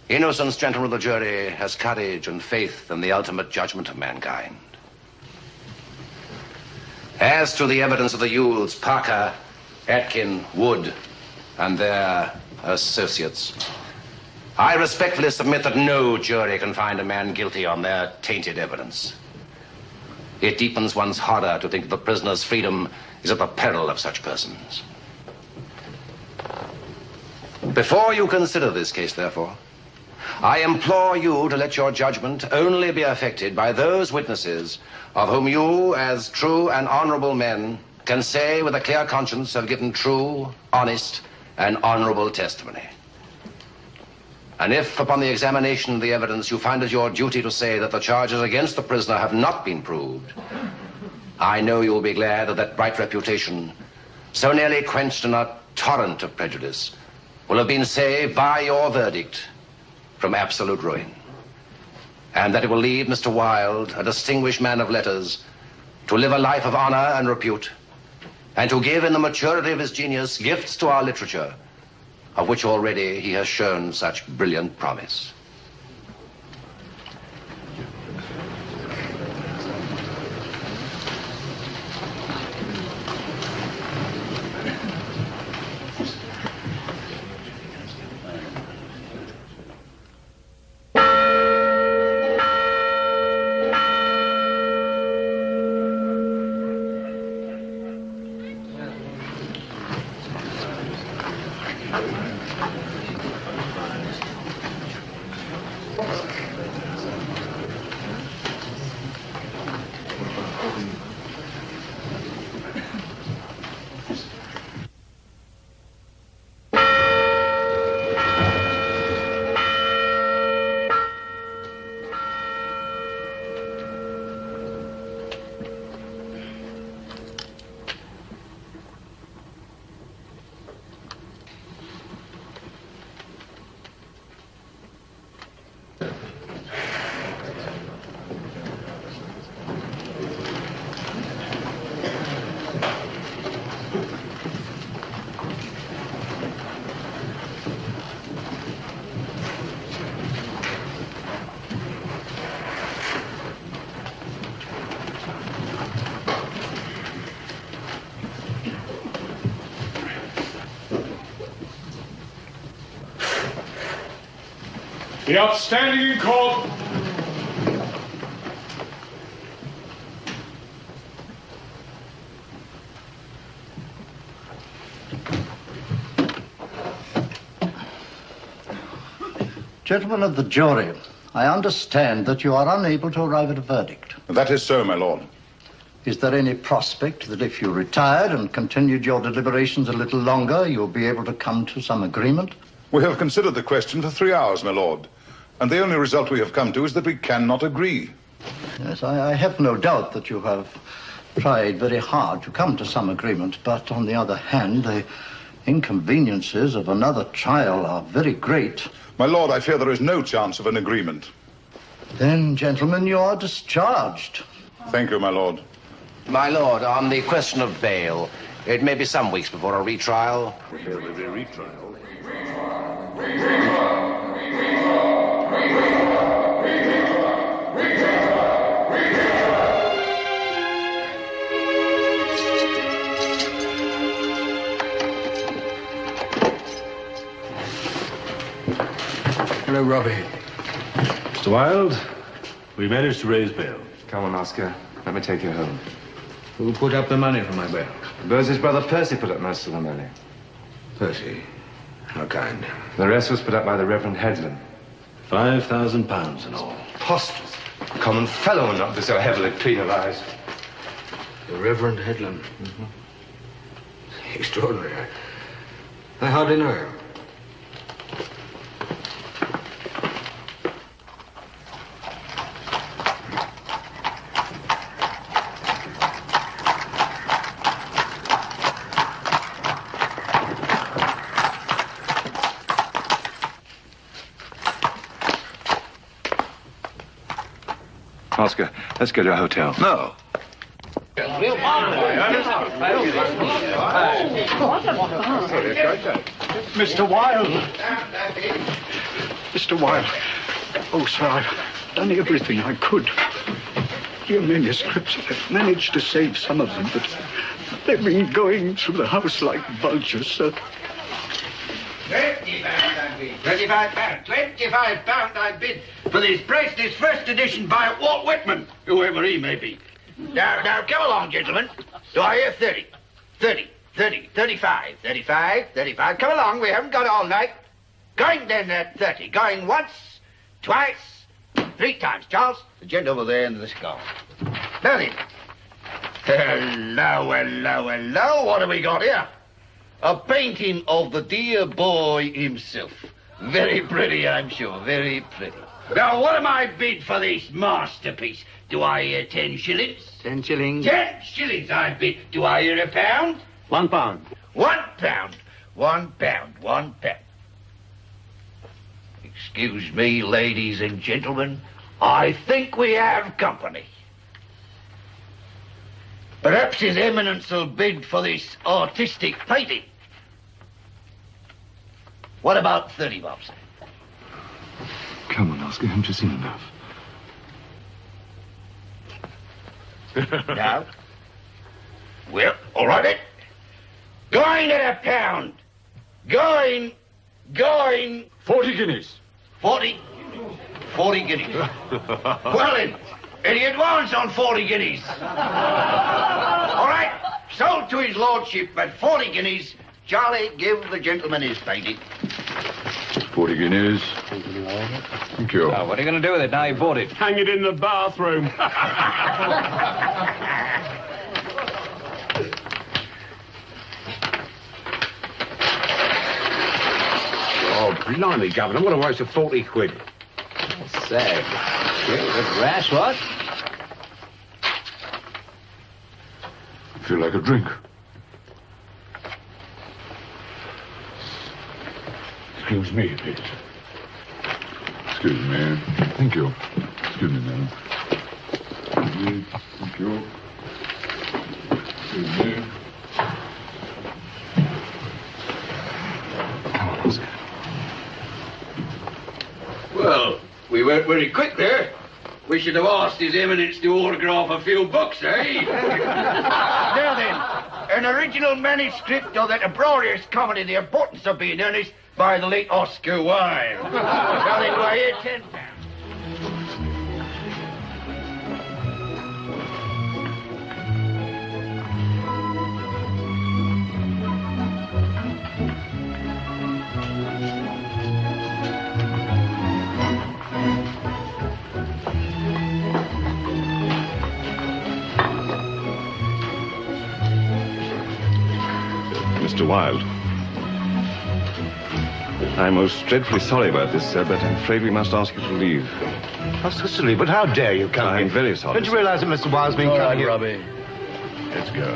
Innocence, gentlemen of the jury, has courage and faith in the ultimate judgment of mankind. As to the evidence of the Yules, Parker, Atkin, Wood, and their associates, I respectfully submit that no jury can find a man guilty on their tainted evidence. It deepens one's horror to think the prisoner's freedom is at the peril of such persons. Before you consider this case, therefore, I implore you to let your judgment only be affected by those witnesses of whom you, as true and honorable men, can say with a clear conscience have given true, honest, and honorable testimony. And if, upon the examination of the evidence, you find it your duty to say that the charges against the prisoner have not been proved, I know you will be glad that that bright reputation, so nearly quenched in a torrent of prejudice, will have been saved by your verdict from absolute ruin. And that it will leave Mr. Wilde, a distinguished man of letters, to live a life of honor and repute, and to give in the maturity of his genius gifts to our literature, of which already he has shown such brilliant promise. The outstanding in court. Gentlemen of the jury, I understand that you are unable to arrive at a verdict. That is so, my lord. Is there any prospect that if you retired and continued your deliberations a little longer, you'll be able to come to some agreement? We have considered the question for 3 hours, my lord, and the only result we have come to is that we cannot agree. Yes, I have no doubt that you have tried very hard to come to some agreement, but on the other hand, the inconveniences of another trial are very great. My lord, I fear there is no chance of an agreement. Then, gentlemen, you are discharged. Thank you, my lord. My lord, on the question of bail, it may be some weeks before a retrial. Hello, Robbie. Mr. Wilde, we managed to raise bail. Come on, Oscar. Let me take you home. Who put up the money for my bail? Bosie's brother Percy put up most of the money. Percy? How kind. The rest was put up by the Reverend Headland. £5,000 in all. Preposterous. A common fellow would not be so heavily penalized. The Reverend Headland? Mm-hmm. Extraordinary. I hardly know him. Oscar, let's go to a hotel. No. Mr. Wilde. Mr. Wilde. Oh, sir, I've done everything I could. Your manuscripts, I've managed to save some of them, but they've been going through the house like vultures, sir. £25 I bid. £25 I bid for this priceless first edition by Walt Whitman, whoever he may be. Now, come along, gentlemen. Do I hear 30? 30, 30, 35, 35, 35. Come along, we haven't got all night. Going then at 30. Going once, twice, 3 times. Charles, the gent over there in the cigar. Now then. Hello, hello, hello. What have we got here? A painting of the dear boy himself. Very pretty, I'm sure, very pretty. Now, what am I bid for this masterpiece? Do I hear 10 shillings? 10 shillings. 10 shillings I bid. Do I hear £1? £1. £1. £1. £1. Excuse me, ladies and gentlemen. I think we have company. Perhaps His Eminence will bid for this artistic painting. What about 30 bob? Come on, Oscar, haven't you seen enough? No? Well, all right then. Going at a pound. Going. 40 guineas. 40 guineas. Well then, any advance on 40 guineas? All right, sold to his lordship at 40 guineas. Charlie, give the gentleman his painting. 40 guineas. Thank you. What are you going to do with it now you bought it? Hang it in the bathroom. Oh, blimey, Governor, what a waste of 40 quid. Say, that's rash, what? Feel like a drink. Excuse me, please. Excuse me. Thank you. Excuse me, madam. Thank you. Excuse me. Come on, Oscar. Well, we weren't very quick there. We should have asked His Eminence to autograph a few books, eh? Now then, an original manuscript of that uproarious comedy, The Importance of Being Earnest, by the late Oscar Wilde. Now then, do I hear £10? Mr. Wilde. I'm most dreadfully sorry about this, sir, but I'm afraid we must ask you to leave. Ask us to leave? But how dare you come I'm very sorry. Don't you realize that Mr. Wilde's been coming here? Robbie. Let's go.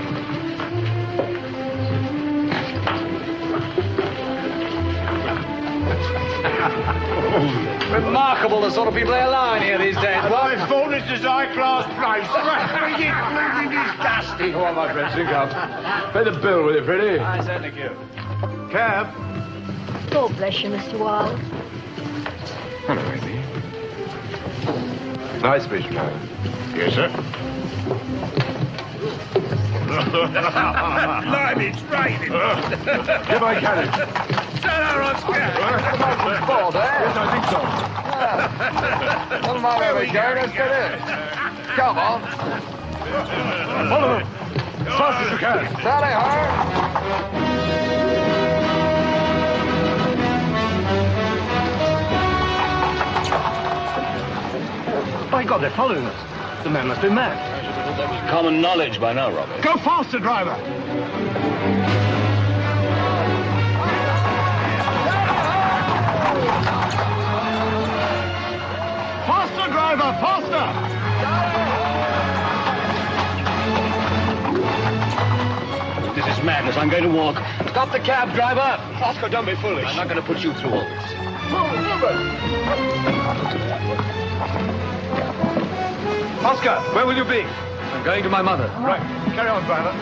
Remarkable the sort of people they allow in here these days. My fault this is high-class place. It's disgusting. Come on, my friend, drink up. Pay the bill, will you, Freddie? I certainly do. Cab. God bless you, Mr. Wilde. Hello, Eddie. Nice fish, man. Yes, sir. Lime, it's raining. Give my carriage. Hello, Oscar. Bored, eh? Yes, I think so. Well, my way we go. Let's get in. Come on. Follow them. As fast as you can. Sally, hard. By God, they're following us. The man must be mad. That was common knowledge by now, Robbie. Go faster, driver. Faster, driver, faster! This is madness. I'm going to walk. Stop the cab, driver. Oscar, don't be foolish. I'm not going to put you through all this. Oscar, where will you be? I'm going to my mother. Right. Carry on, driver.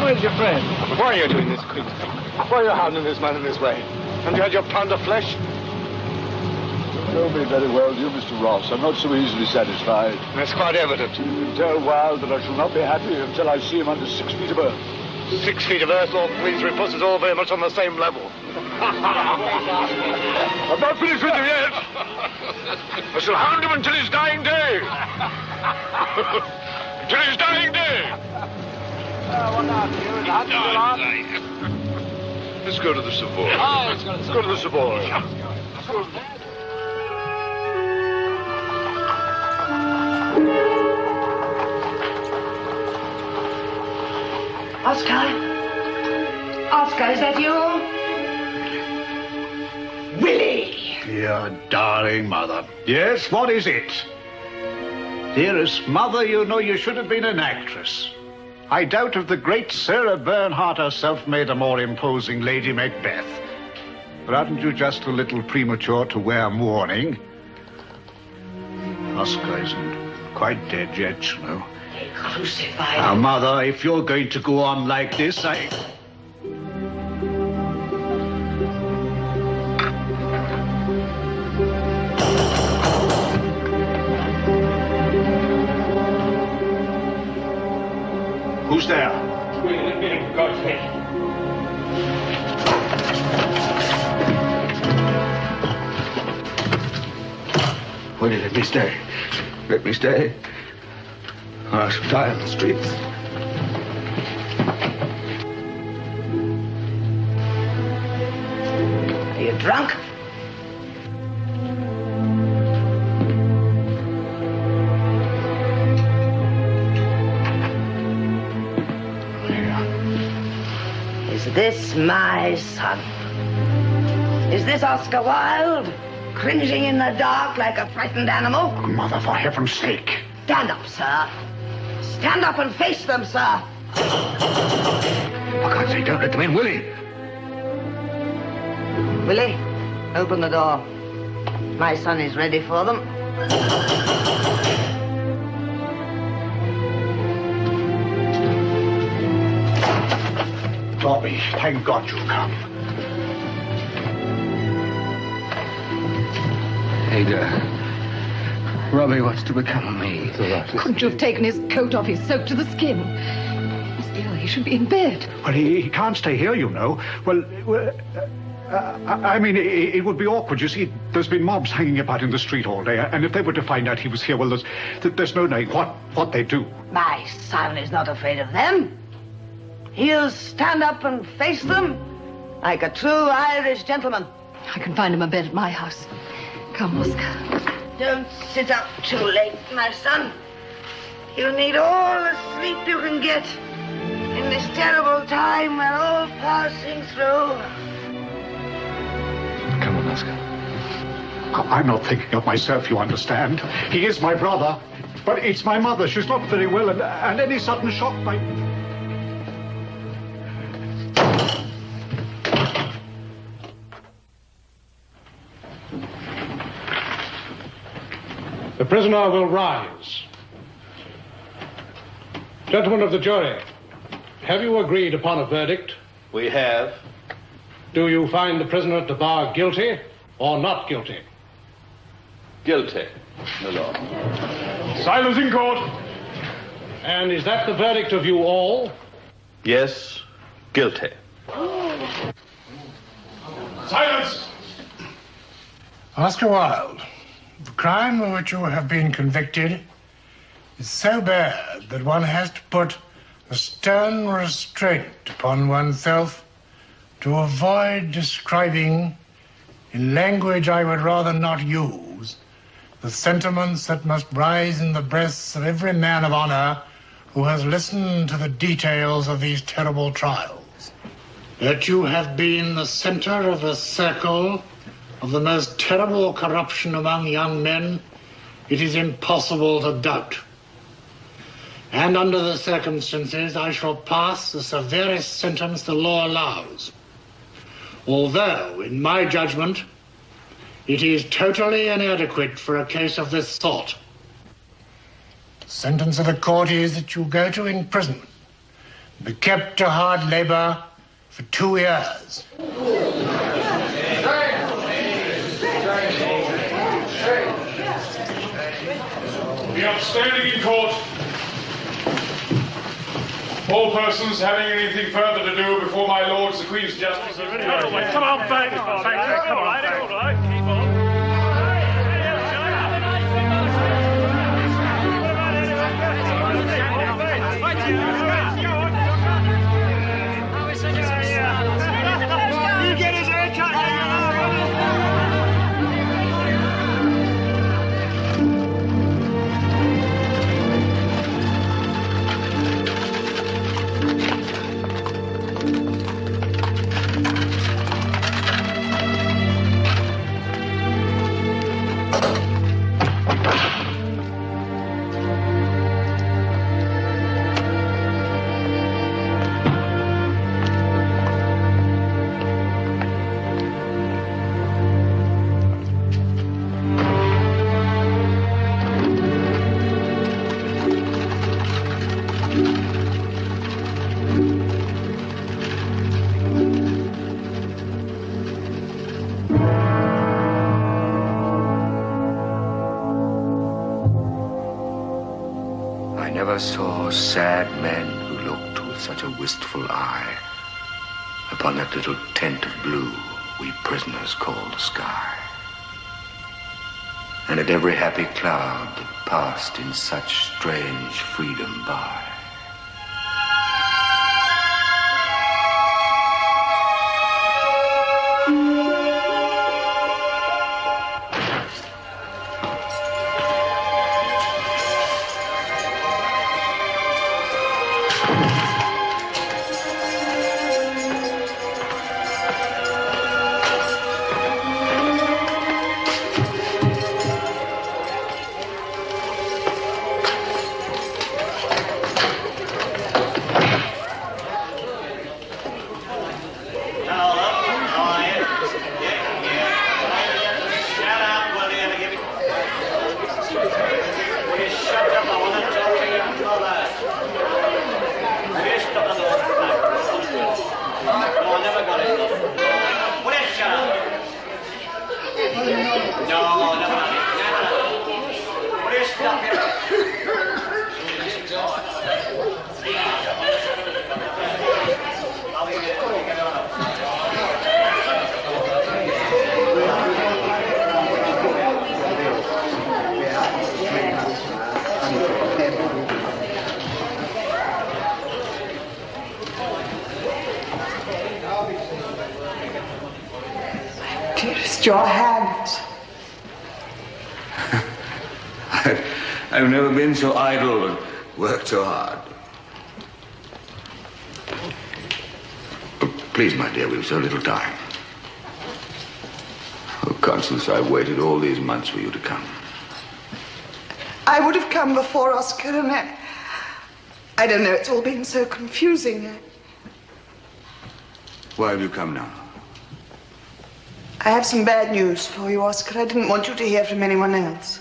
Where's your friend? Why are you doing this, Queen? Why are you hounding this man in this way? Have you had your pound of flesh? You know me very well, you, Mr. Ross. I'm not so easily satisfied. That's quite evident. You can tell Wilde that I shall not be happy until I see him under 6 feet of earth. 6 feet of earth, Lord Queensberry, puts us all very much on the same level. I'm not finished with you yet. I shall hound him until his dying day. till his dying day. Let's go to the Savoy. Let's go to the Savoy. Oscar? Oscar, is that you? Willie! Dear, darling mother. Yes, what is it? Dearest mother, you know you should have been an actress. I doubt if the great Sarah Bernhardt herself made a more imposing Lady Macbeth. But aren't you just a little premature to wear mourning? Oscar isn't quite dead yet, you know. Crucified. Now, mother, if you're going to go on like this, Who's there? Let me in, for God's sake. Will you let me stay? Let me stay. Or I shall die on the streets. Are you drunk? Is this my son? Is this Oscar Wilde? Cringing in the dark like a frightened animal? Oh, mother, for heaven's sake. Stand up, sir. Stand up and face them, sir. For God's sake, don't let them in, Willie. Willie, open the door. My son is ready for them. Bobby, thank God you've come. Ada, Robbie wants to become of me. Couldn't you have taken his coat off? He's soaked to the skin. He's ill. He should be in bed. Well, he can't stay here, you know. Well, I mean, it would be awkward. You see, there's been mobs hanging about in the street all day, and if they were to find out he was here, well, there's no knowing what they'd do. My son is not afraid of them. He'll stand up and face them like a true Irish gentleman. I can find him a bed at my house. Come, Oscar. Don't sit up too late, my son. You'll need all the sleep you can get in this terrible time we're all passing through. Come on, Oscar. I'm not thinking of myself, you understand. He is my brother, but it's my mother. She's not very well, and any sudden shock might... The prisoner will rise. Gentlemen of the jury, have you agreed upon a verdict? We have. Do you find the prisoner to bar guilty or not guilty? Guilty, my lord. Silence in court. And is that the verdict of you all? Yes, guilty. Silence! Oscar Wilde, the crime of which you have been convicted is so bad that one has to put a stern restraint upon oneself to avoid describing, in language I would rather not use, the sentiments that must rise in the breasts of every man of honor who has listened to the details of these terrible trials. That you have been the center of a circle of the most terrible corruption among young men, it is impossible to doubt. And under the circumstances, I shall pass the severest sentence the law allows. Although, in my judgment, it is totally inadequate for a case of this sort. The sentence of the court is that you go to imprisonment, be kept to hard labor for 2 years. Be upstanding in court. All persons having anything further to do before my lords the Queen's Justices. Come on back. Come on. Keep on. Saw sad men who looked with such a wistful eye upon that little tent of blue we prisoners call the sky. And at every happy cloud that passed in such strange freedom by. Your hands. I've never been so idle and worked so hard. Please, my dear, we've so little time. Oh, Constance, I've waited all these months for you to come. I would have come before, Oscar, and I don't know, it's all been so confusing. Why have you come now? I have some bad news for you, Oscar. I didn't want you to hear from anyone else.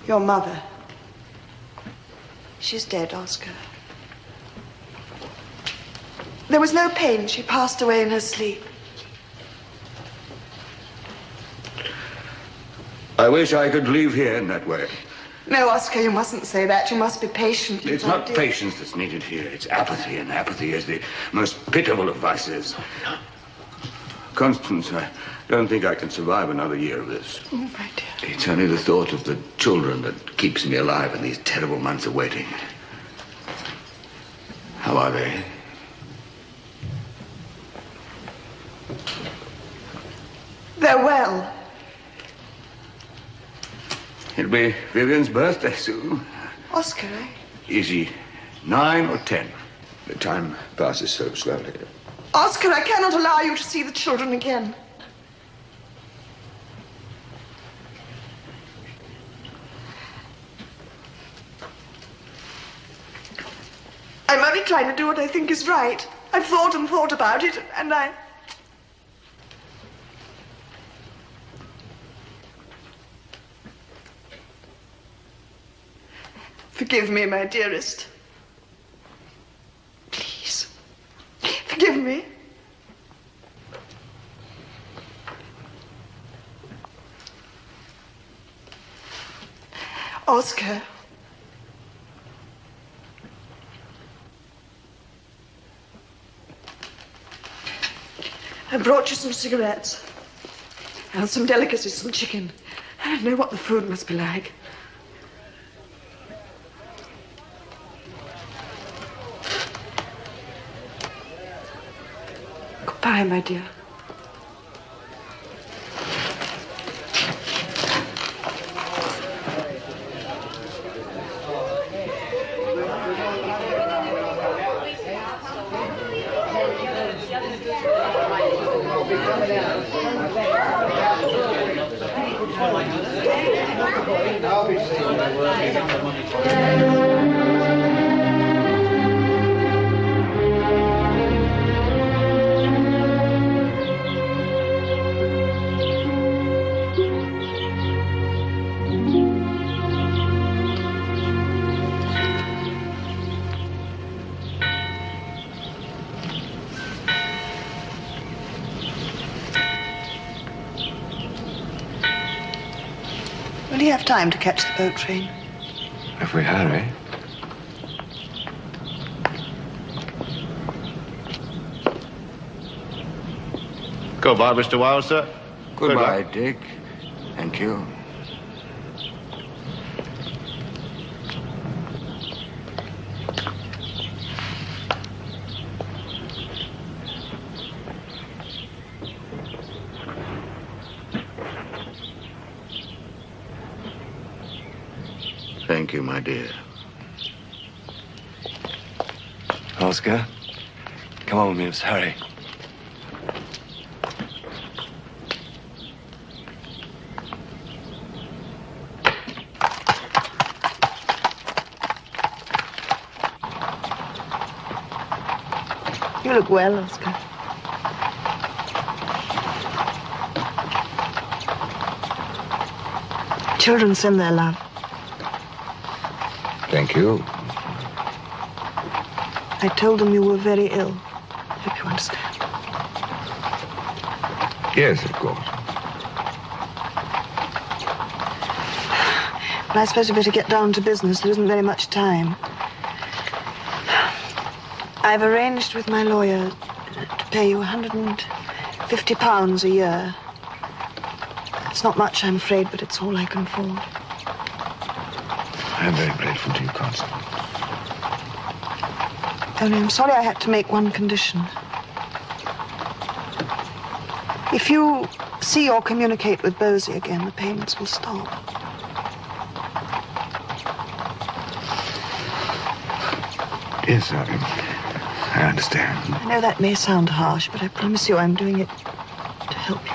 Your mother. She's dead, Oscar. There was no pain. She passed away in her sleep. I wish I could leave here in that way. No, Oscar, you mustn't say that. You must be patient. It's not patience that's needed here. It's apathy, and apathy is the most pitiable of vices. Constance, I don't think I can survive another year of this. Oh, my dear. It's only the thought of the children that keeps me alive in these terrible months of waiting. How are they? They're well. It'll be Vivian's birthday soon. Oscar, eh? Is he 9 or 10? The time passes so slowly. Oscar, I cannot allow you to see the children again. I'm only trying to do what I think is right. I've thought and thought about it, and I... Forgive me, my dearest. Please. Forgive me. Oscar. I brought you some cigarettes. And some delicacies, some chicken. I don't know what the food must be like. Bye, my dear. Will you have time to catch the boat train? If we hurry. Goodbye, Mr. Wilde, sir. Goodbye, Dick. Thank you. Thank you, my dear. Oscar, come on with me, let's hurry. You look well, Oscar. Children send their love. Thank you. I told them you were very ill. Hope you understand. Yes, of course. Well, I suppose you better get down to business. There isn't very much time. I've arranged with my lawyer to pay you £150 a year. It's not much, I'm afraid, but it's all I can afford. I'm very grateful to you, Constance. Only I'm sorry I had to make one condition. If you see or communicate with Bosie again, the payments will stop. Yes, I understand. I know that may sound harsh, but I promise you I'm doing it to help you.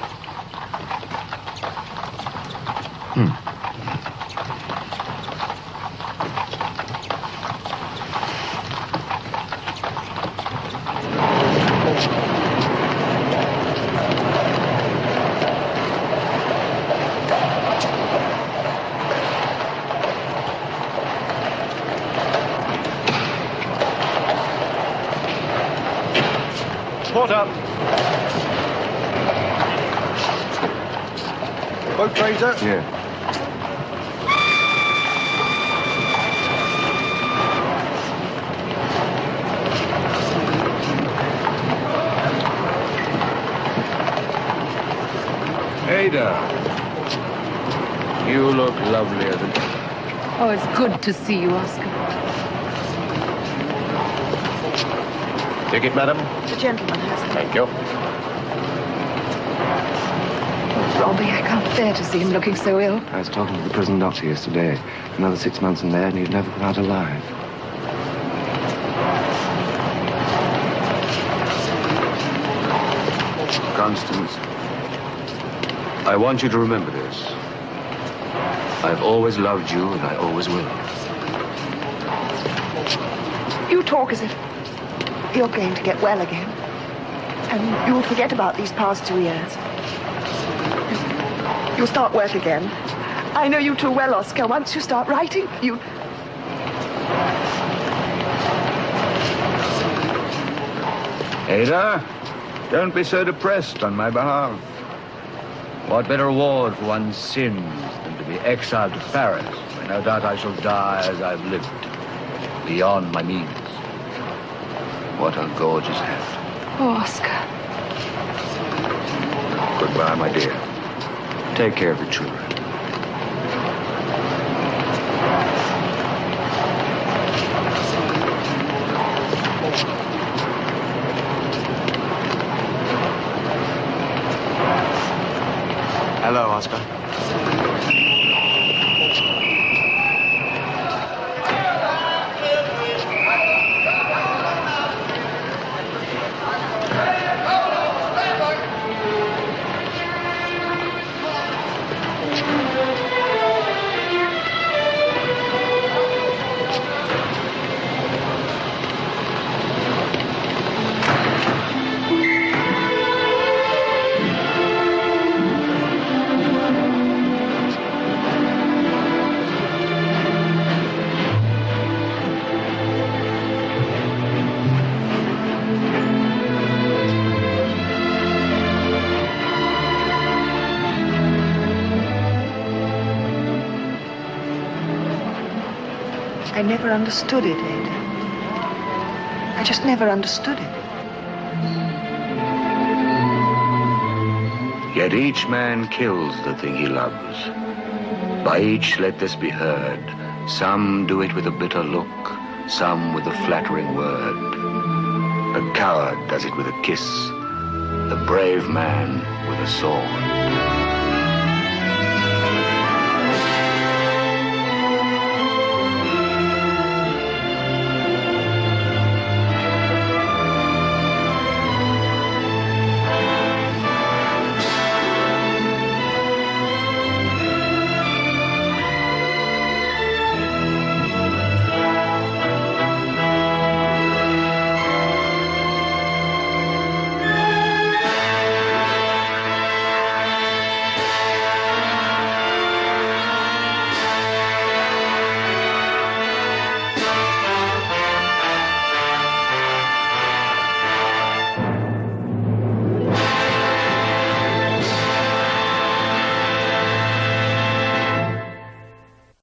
Port up. Boat Fraser? Yeah. Ada, you look lovelier than... Oh, it's good to see you, Oscar. Ticket, madam? The gentleman has it. Thank you. Oh, Robbie, I can't bear to see him looking so ill. I was talking to the prison doctor yesterday. Another 6 months in there and he'd never come out alive. Constance, I want you to remember this. I've always loved you and I always will. You talk as if you're going to get well again. And you'll forget about these past 2 years. You'll start work again. I know you too well, Oscar. Once you start writing, you... Ada, don't be so depressed on my behalf. What better reward for one's sins than to be exiled to Paris, where no doubt I shall die as I've lived, beyond my means. What a gorgeous hat. Oh, Oscar. Goodbye, my dear. Take care of the children. I never understood it, Ada. I just never understood it. Yet each man kills the thing he loves. By each let this be heard. Some do it with a bitter look, some with a flattering word. A coward does it with a kiss, the brave man with a sword.